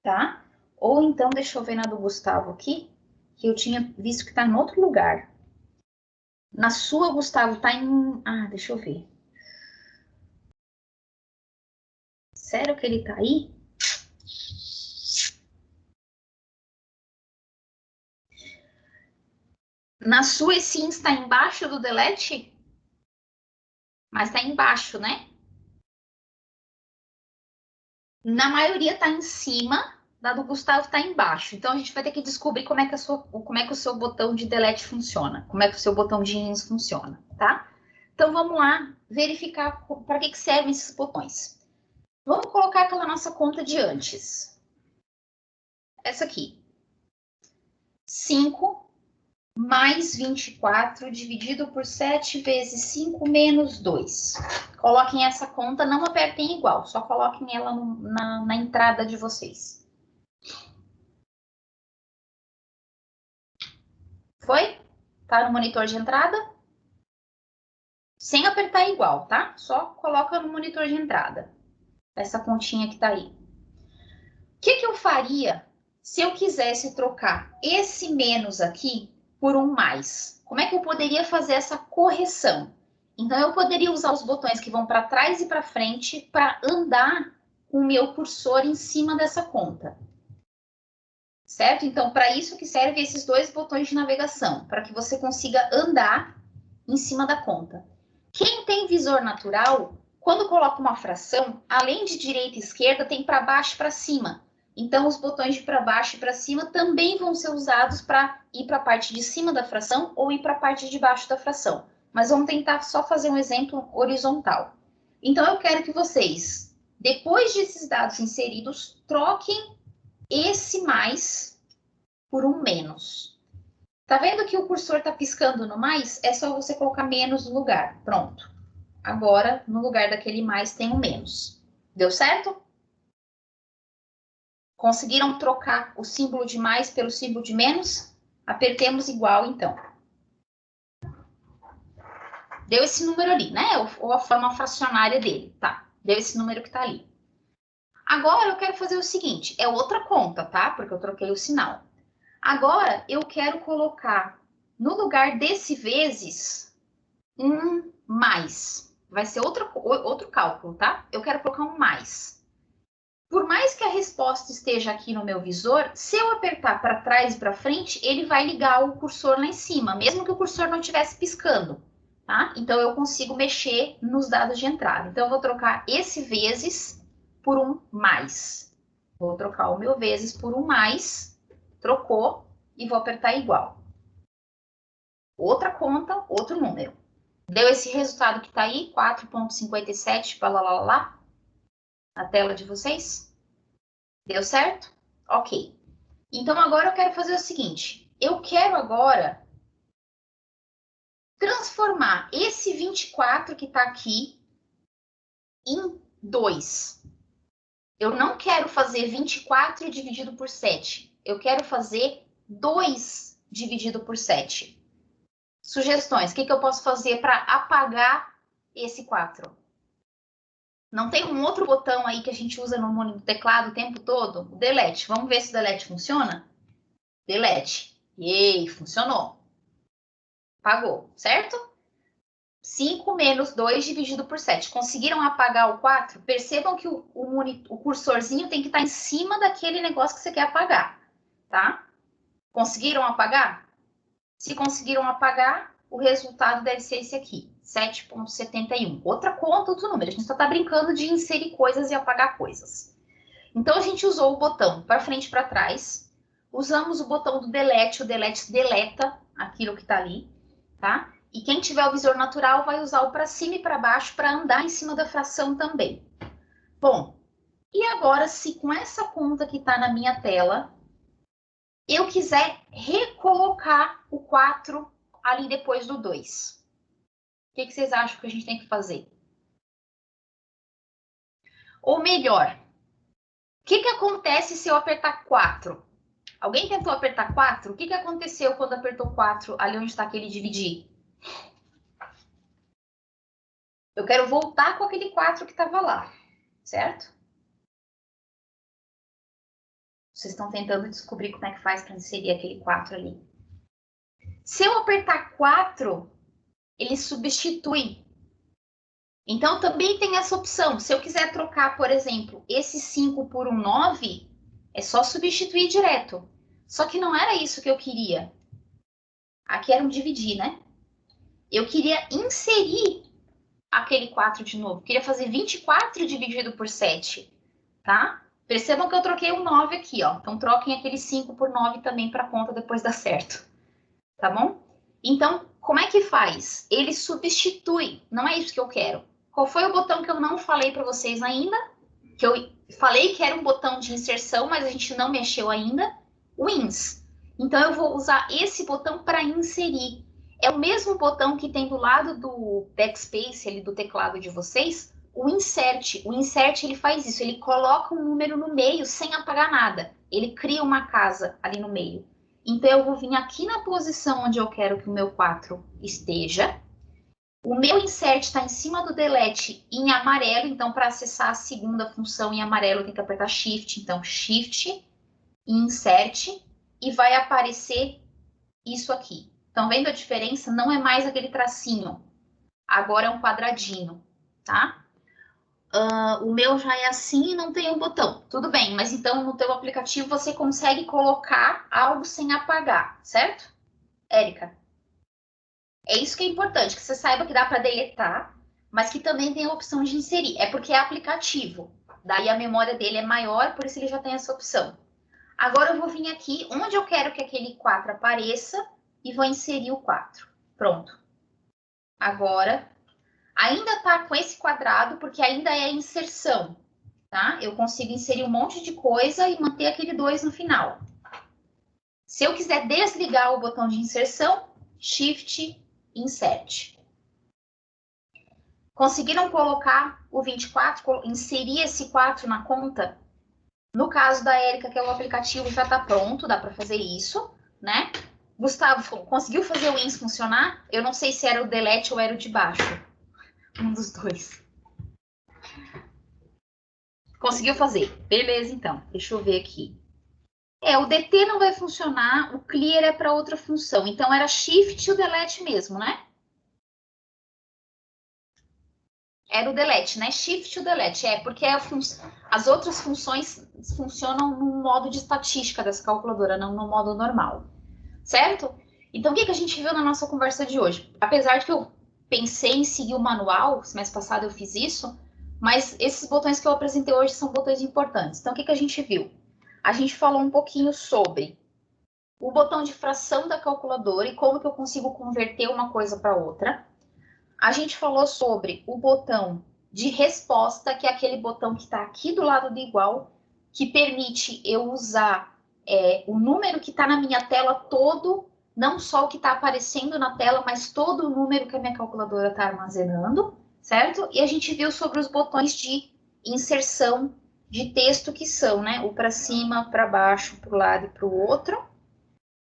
tá? Ou então, deixa eu ver na do Gustavo aqui, que eu tinha visto que está em outro lugar. Na sua, Gustavo, está em... Ah, deixa eu ver. Sério que ele está aí? Na sua, esse INS está embaixo do delete? Mas está embaixo, né? Na maioria está em cima, da do Gustavo está embaixo. Então a gente vai ter que descobrir como é que o seu botão de delete funciona, como é que o seu botão de INS funciona, tá? Então vamos lá verificar para que servem esses botões. Vamos colocar aquela nossa conta de antes. Essa aqui. 5 mais 24 dividido por 7 vezes 5 menos 2. Coloquem essa conta, não apertem igual, só coloquem ela na entrada de vocês. Foi? Tá no monitor de entrada? Sem apertar igual, tá? Só coloca no monitor de entrada. Essa continha que tá aí. O que eu faria se eu quisesse trocar esse menos aqui por um mais? Como é que eu poderia fazer essa correção? Então, eu poderia usar os botões que vão para trás e para frente para andar com o meu cursor em cima dessa conta. Certo? Então, para isso que servem esses dois botões de navegação, para que você consiga andar em cima da conta. Quem tem visor natural, quando coloca uma fração, além de direita e esquerda, tem para baixo e para cima. Então, os botões de para baixo e para cima também vão ser usados para ir para a parte de cima da fração ou ir para a parte de baixo da fração. Mas vamos tentar só fazer um exemplo horizontal. Então, eu quero que vocês, depois desses dados inseridos, troquem esse mais por um menos. Tá vendo que o cursor tá piscando no mais? É só você colocar menos no lugar. Pronto. Agora, no lugar daquele mais, tem um menos. Deu certo? Conseguiram trocar o símbolo de mais pelo símbolo de menos? Apertemos igual, então. Deu esse número ali, né? Ou a forma fracionária dele. Tá. Deu esse número que tá ali. Agora, eu quero fazer o seguinte. É outra conta, tá? Porque eu troquei o sinal. Agora, eu quero colocar, no lugar desse vezes, um mais. Vai ser outro cálculo, tá? Eu quero colocar um mais. Por mais que a resposta esteja aqui no meu visor, se eu apertar para trás e para frente, ele vai ligar o cursor lá em cima, mesmo que o cursor não estivesse piscando, tá? Então, eu consigo mexer nos dados de entrada. Então, eu vou trocar esse vezes por um mais. Vou trocar o meu vezes por um mais. Trocou e vou apertar igual. Outra conta, outro número. Deu esse resultado que está aí, 4,57, lá, na tela de vocês? Deu certo? Ok. Então, agora eu quero fazer o seguinte. Eu quero agora transformar esse 24 que está aqui em 2. Eu não quero fazer 24 dividido por 7. Eu quero fazer 2 dividido por 7. Sugestões. O que eu posso fazer para apagar esse 4? Não tem um outro botão aí que a gente usa no teclado o tempo todo? O delete. Vamos ver se o delete funciona? Delete. Ei, funcionou. Apagou, certo? 5 menos 2 dividido por 7. Conseguiram apagar o 4? Percebam que o cursorzinho tem que estar em cima daquele negócio que você quer apagar, tá? Conseguiram apagar? Se conseguiram apagar, o resultado deve ser esse aqui, 7,71. Outra conta, outro número. A gente só está brincando de inserir coisas e apagar coisas. Então, a gente usou o botão para frente e para trás. Usamos o botão do delete. O delete deleta aquilo que está ali, tá? E quem tiver o visor natural vai usar o para cima e para baixo para andar em cima da fração também. Bom, e agora, se com essa conta que está na minha tela, eu quiser recolocar o 4 ali depois do 2. O que vocês acham que a gente tem que fazer? Ou melhor, o que acontece se eu apertar 4? Alguém tentou apertar 4? O que aconteceu quando apertou 4 ali onde está aquele dividir? Eu quero voltar com aquele 4 que estava lá, certo? Vocês estão tentando descobrir como é que faz para inserir aquele 4 ali. Se eu apertar 4, ele substitui. Então, também tem essa opção. Se eu quiser trocar, por exemplo, esse 5 por um 9, é só substituir direto. Só que não era isso que eu queria. Aqui era um dividir, né? Eu queria inserir aquele 4 de novo. Eu queria fazer 24 dividido por 7, tá? Percebam que eu troquei um 9 aqui, ó. Então, troquem aquele 5 por 9 também para a conta depois dar certo. Tá bom? Então, como é que faz? Ele substitui. Não é isso que eu quero. Qual foi o botão que eu não falei para vocês ainda? Que eu falei que era um botão de inserção, mas a gente não mexeu ainda. O ins. Então, eu vou usar esse botão para inserir. É o mesmo botão que tem do lado do backspace, ali do teclado de vocês, o insert. O insert, ele faz isso. Ele coloca um número no meio sem apagar nada. Ele cria uma casa ali no meio. Então, eu vou vir aqui na posição onde eu quero que o meu 4 esteja. O meu insert está em cima do delete em amarelo. Então, para acessar a segunda função em amarelo, eu tenho que apertar Shift. Então, Shift e Insert. E vai aparecer isso aqui. Estão vendo a diferença? Não é mais aquele tracinho. Agora é um quadradinho, tá? O meu já é assim e não tem um botão. Tudo bem, mas então no teu aplicativo você consegue colocar algo sem apagar, certo? Érica? É isso que é importante, que você saiba que dá para deletar, mas que também tem a opção de inserir. É porque é aplicativo. Daí a memória dele é maior, por isso ele já tem essa opção. Agora eu vou vir aqui onde eu quero que aquele 4 apareça e vou inserir o 4. Pronto. Agora, ainda está com esse quadrado, porque ainda é inserção, tá? Eu consigo inserir um monte de coisa e manter aquele 2 no final. Se eu quiser desligar o botão de inserção, Shift, Insert. Conseguiram colocar o 24, inserir esse 4 na conta? No caso da Érica, que é o aplicativo, já está pronto, dá para fazer isso, né? Gustavo, conseguiu fazer o ins funcionar? Eu não sei se era o delete ou era o de baixo. Um dos dois. Conseguiu fazer. Beleza, então. Deixa eu ver aqui. O DT não vai funcionar, o clear é para outra função. Então, era shift e o delete mesmo, né? Era o delete, né? Shift e o delete. Porque as outras funções funcionam no modo de estatística dessa calculadora, não no modo normal. Certo? Então, o que a gente viu na nossa conversa de hoje? Apesar de que eu pensei em seguir o manual, semestre passado eu fiz isso, mas esses botões que eu apresentei hoje são botões importantes. Então, o que a gente viu? A gente falou um pouquinho sobre o botão de fração da calculadora e como que eu consigo converter uma coisa para outra. A gente falou sobre o botão de resposta, que é aquele botão que está aqui do lado do igual, que permite eu usar o número que está na minha tela todo, não só o que está aparecendo na tela, mas todo o número que a minha calculadora está armazenando, certo? E a gente viu sobre os botões de inserção de texto, que são, né? O para cima, para baixo, para o lado e para o outro.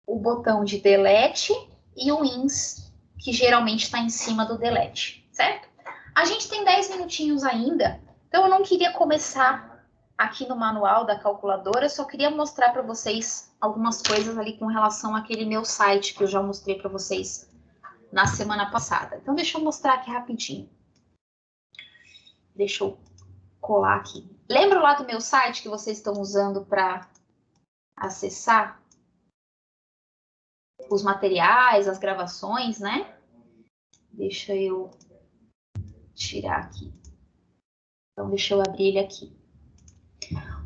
O botão de delete e o ins, que geralmente está em cima do delete, certo? A gente tem 10 minutinhos ainda, então eu não queria começar aqui no manual da calculadora, eu só queria mostrar para vocês algumas coisas ali com relação àquele meu site que eu já mostrei para vocês na semana passada. Então, deixa eu mostrar aqui rapidinho. Deixa eu colar aqui. Lembra lá do meu site que vocês estão usando para acessar os materiais, as gravações, né? Deixa eu tirar aqui. Então, deixa eu abrir ele aqui.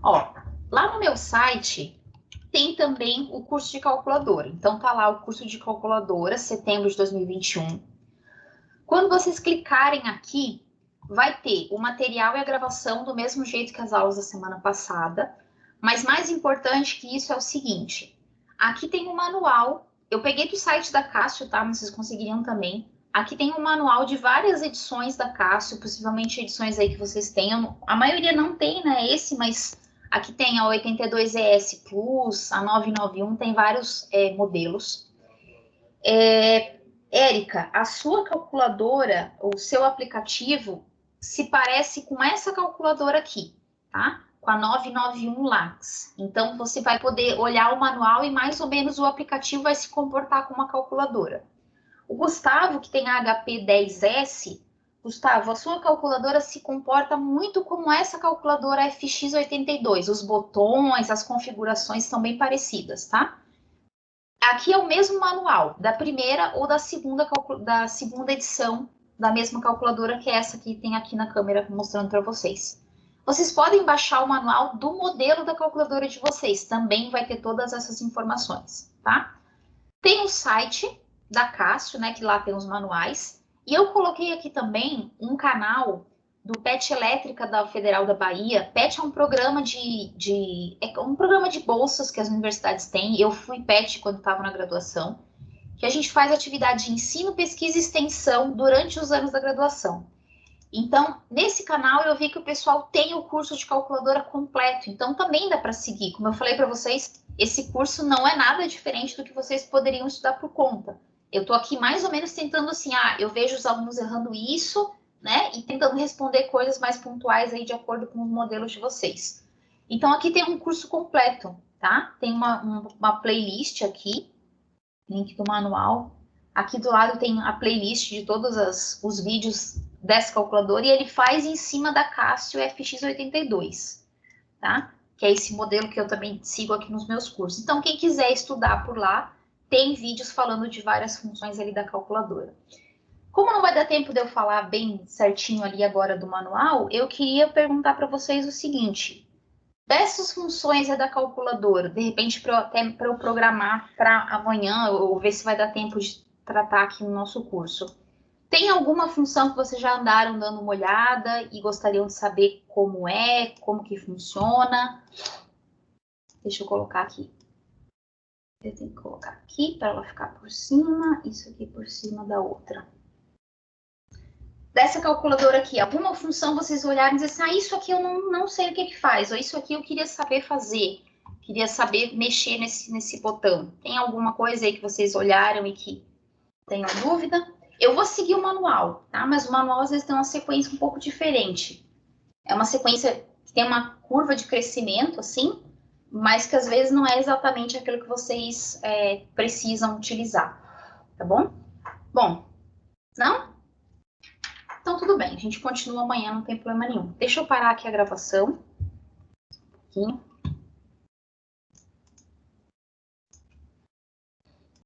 Ó, lá no meu site tem também o curso de calculadora. Então, tá lá o curso de calculadora, setembro de 2021. Quando vocês clicarem aqui, vai ter o material e a gravação do mesmo jeito que as aulas da semana passada. Mas mais importante que isso é o seguinte. Aqui tem um manual. Eu peguei do site da Cássio, tá? Mas vocês conseguiriam também. Aqui tem um manual de várias edições da Cássio, possivelmente edições aí que vocês tenham. A maioria não tem, né? Esse, mas aqui tem a 82ES Plus, a 991, tem vários modelos. Érica, a sua calculadora, o seu aplicativo, se parece com essa calculadora aqui, tá? Com a 991 Lax. Então, você vai poder olhar o manual e mais ou menos o aplicativo vai se comportar como uma calculadora. O Gustavo, que tem a HP 10S, Gustavo, a sua calculadora se comporta muito como essa calculadora FX82. Os botões, as configurações são bem parecidas, tá? Aqui é o mesmo manual, da primeira ou da segunda edição da mesma calculadora que essa que tem aqui na câmera mostrando para vocês. Vocês podem baixar o manual do modelo da calculadora de vocês, também vai ter todas essas informações, tá? Tem o site da Cássio, né, que lá tem os manuais, e eu coloquei aqui também um canal do PET Elétrica da Federal da Bahia. PET é um programa um programa de bolsas que as universidades têm. Eu fui PET quando estava na graduação, que a gente faz atividade de ensino, pesquisa e extensão durante os anos da graduação. Então, nesse canal eu vi que o pessoal tem o curso de calculadora completo, então também dá para seguir. Como eu falei para vocês, esse curso não é nada diferente do que vocês poderiam estudar por conta. Eu estou aqui mais ou menos tentando assim, eu vejo os alunos errando isso, né? E tentando responder coisas mais pontuais aí de acordo com os modelos de vocês. Então, aqui tem um curso completo, tá? Tem uma playlist aqui, link do manual. Aqui do lado tem a playlist de todos os vídeos dessa calculadora e ele faz em cima da Cássio FX82, tá? Que é esse modelo que eu também sigo aqui nos meus cursos. Então, quem quiser estudar por lá, tem vídeos falando de várias funções ali da calculadora. Como não vai dar tempo de eu falar bem certinho ali agora do manual, eu queria perguntar para vocês o seguinte: dessas funções da calculadora, de repente até para eu programar para amanhã, ou ver se vai dar tempo de tratar aqui no nosso curso, tem alguma função que vocês já andaram dando uma olhada e gostariam de saber como é, como que funciona? Deixa eu colocar aqui. Eu tenho que colocar aqui para ela ficar por cima, isso aqui por cima da outra. Dessa calculadora aqui, alguma função vocês olharem e dizer assim, isso aqui eu não sei o que faz, ou isso aqui eu queria saber fazer, queria saber mexer nesse botão. Tem alguma coisa aí que vocês olharam e que tenham dúvida? Eu vou seguir o manual, tá? Mas o manual às vezes tem uma sequência um pouco diferente. É uma sequência que tem uma curva de crescimento, assim, mas que às vezes não é exatamente aquilo que vocês precisam utilizar, tá bom? Bom, não? Então tudo bem, a gente continua amanhã, não tem problema nenhum. Deixa eu parar aqui a gravação. Um pouquinho.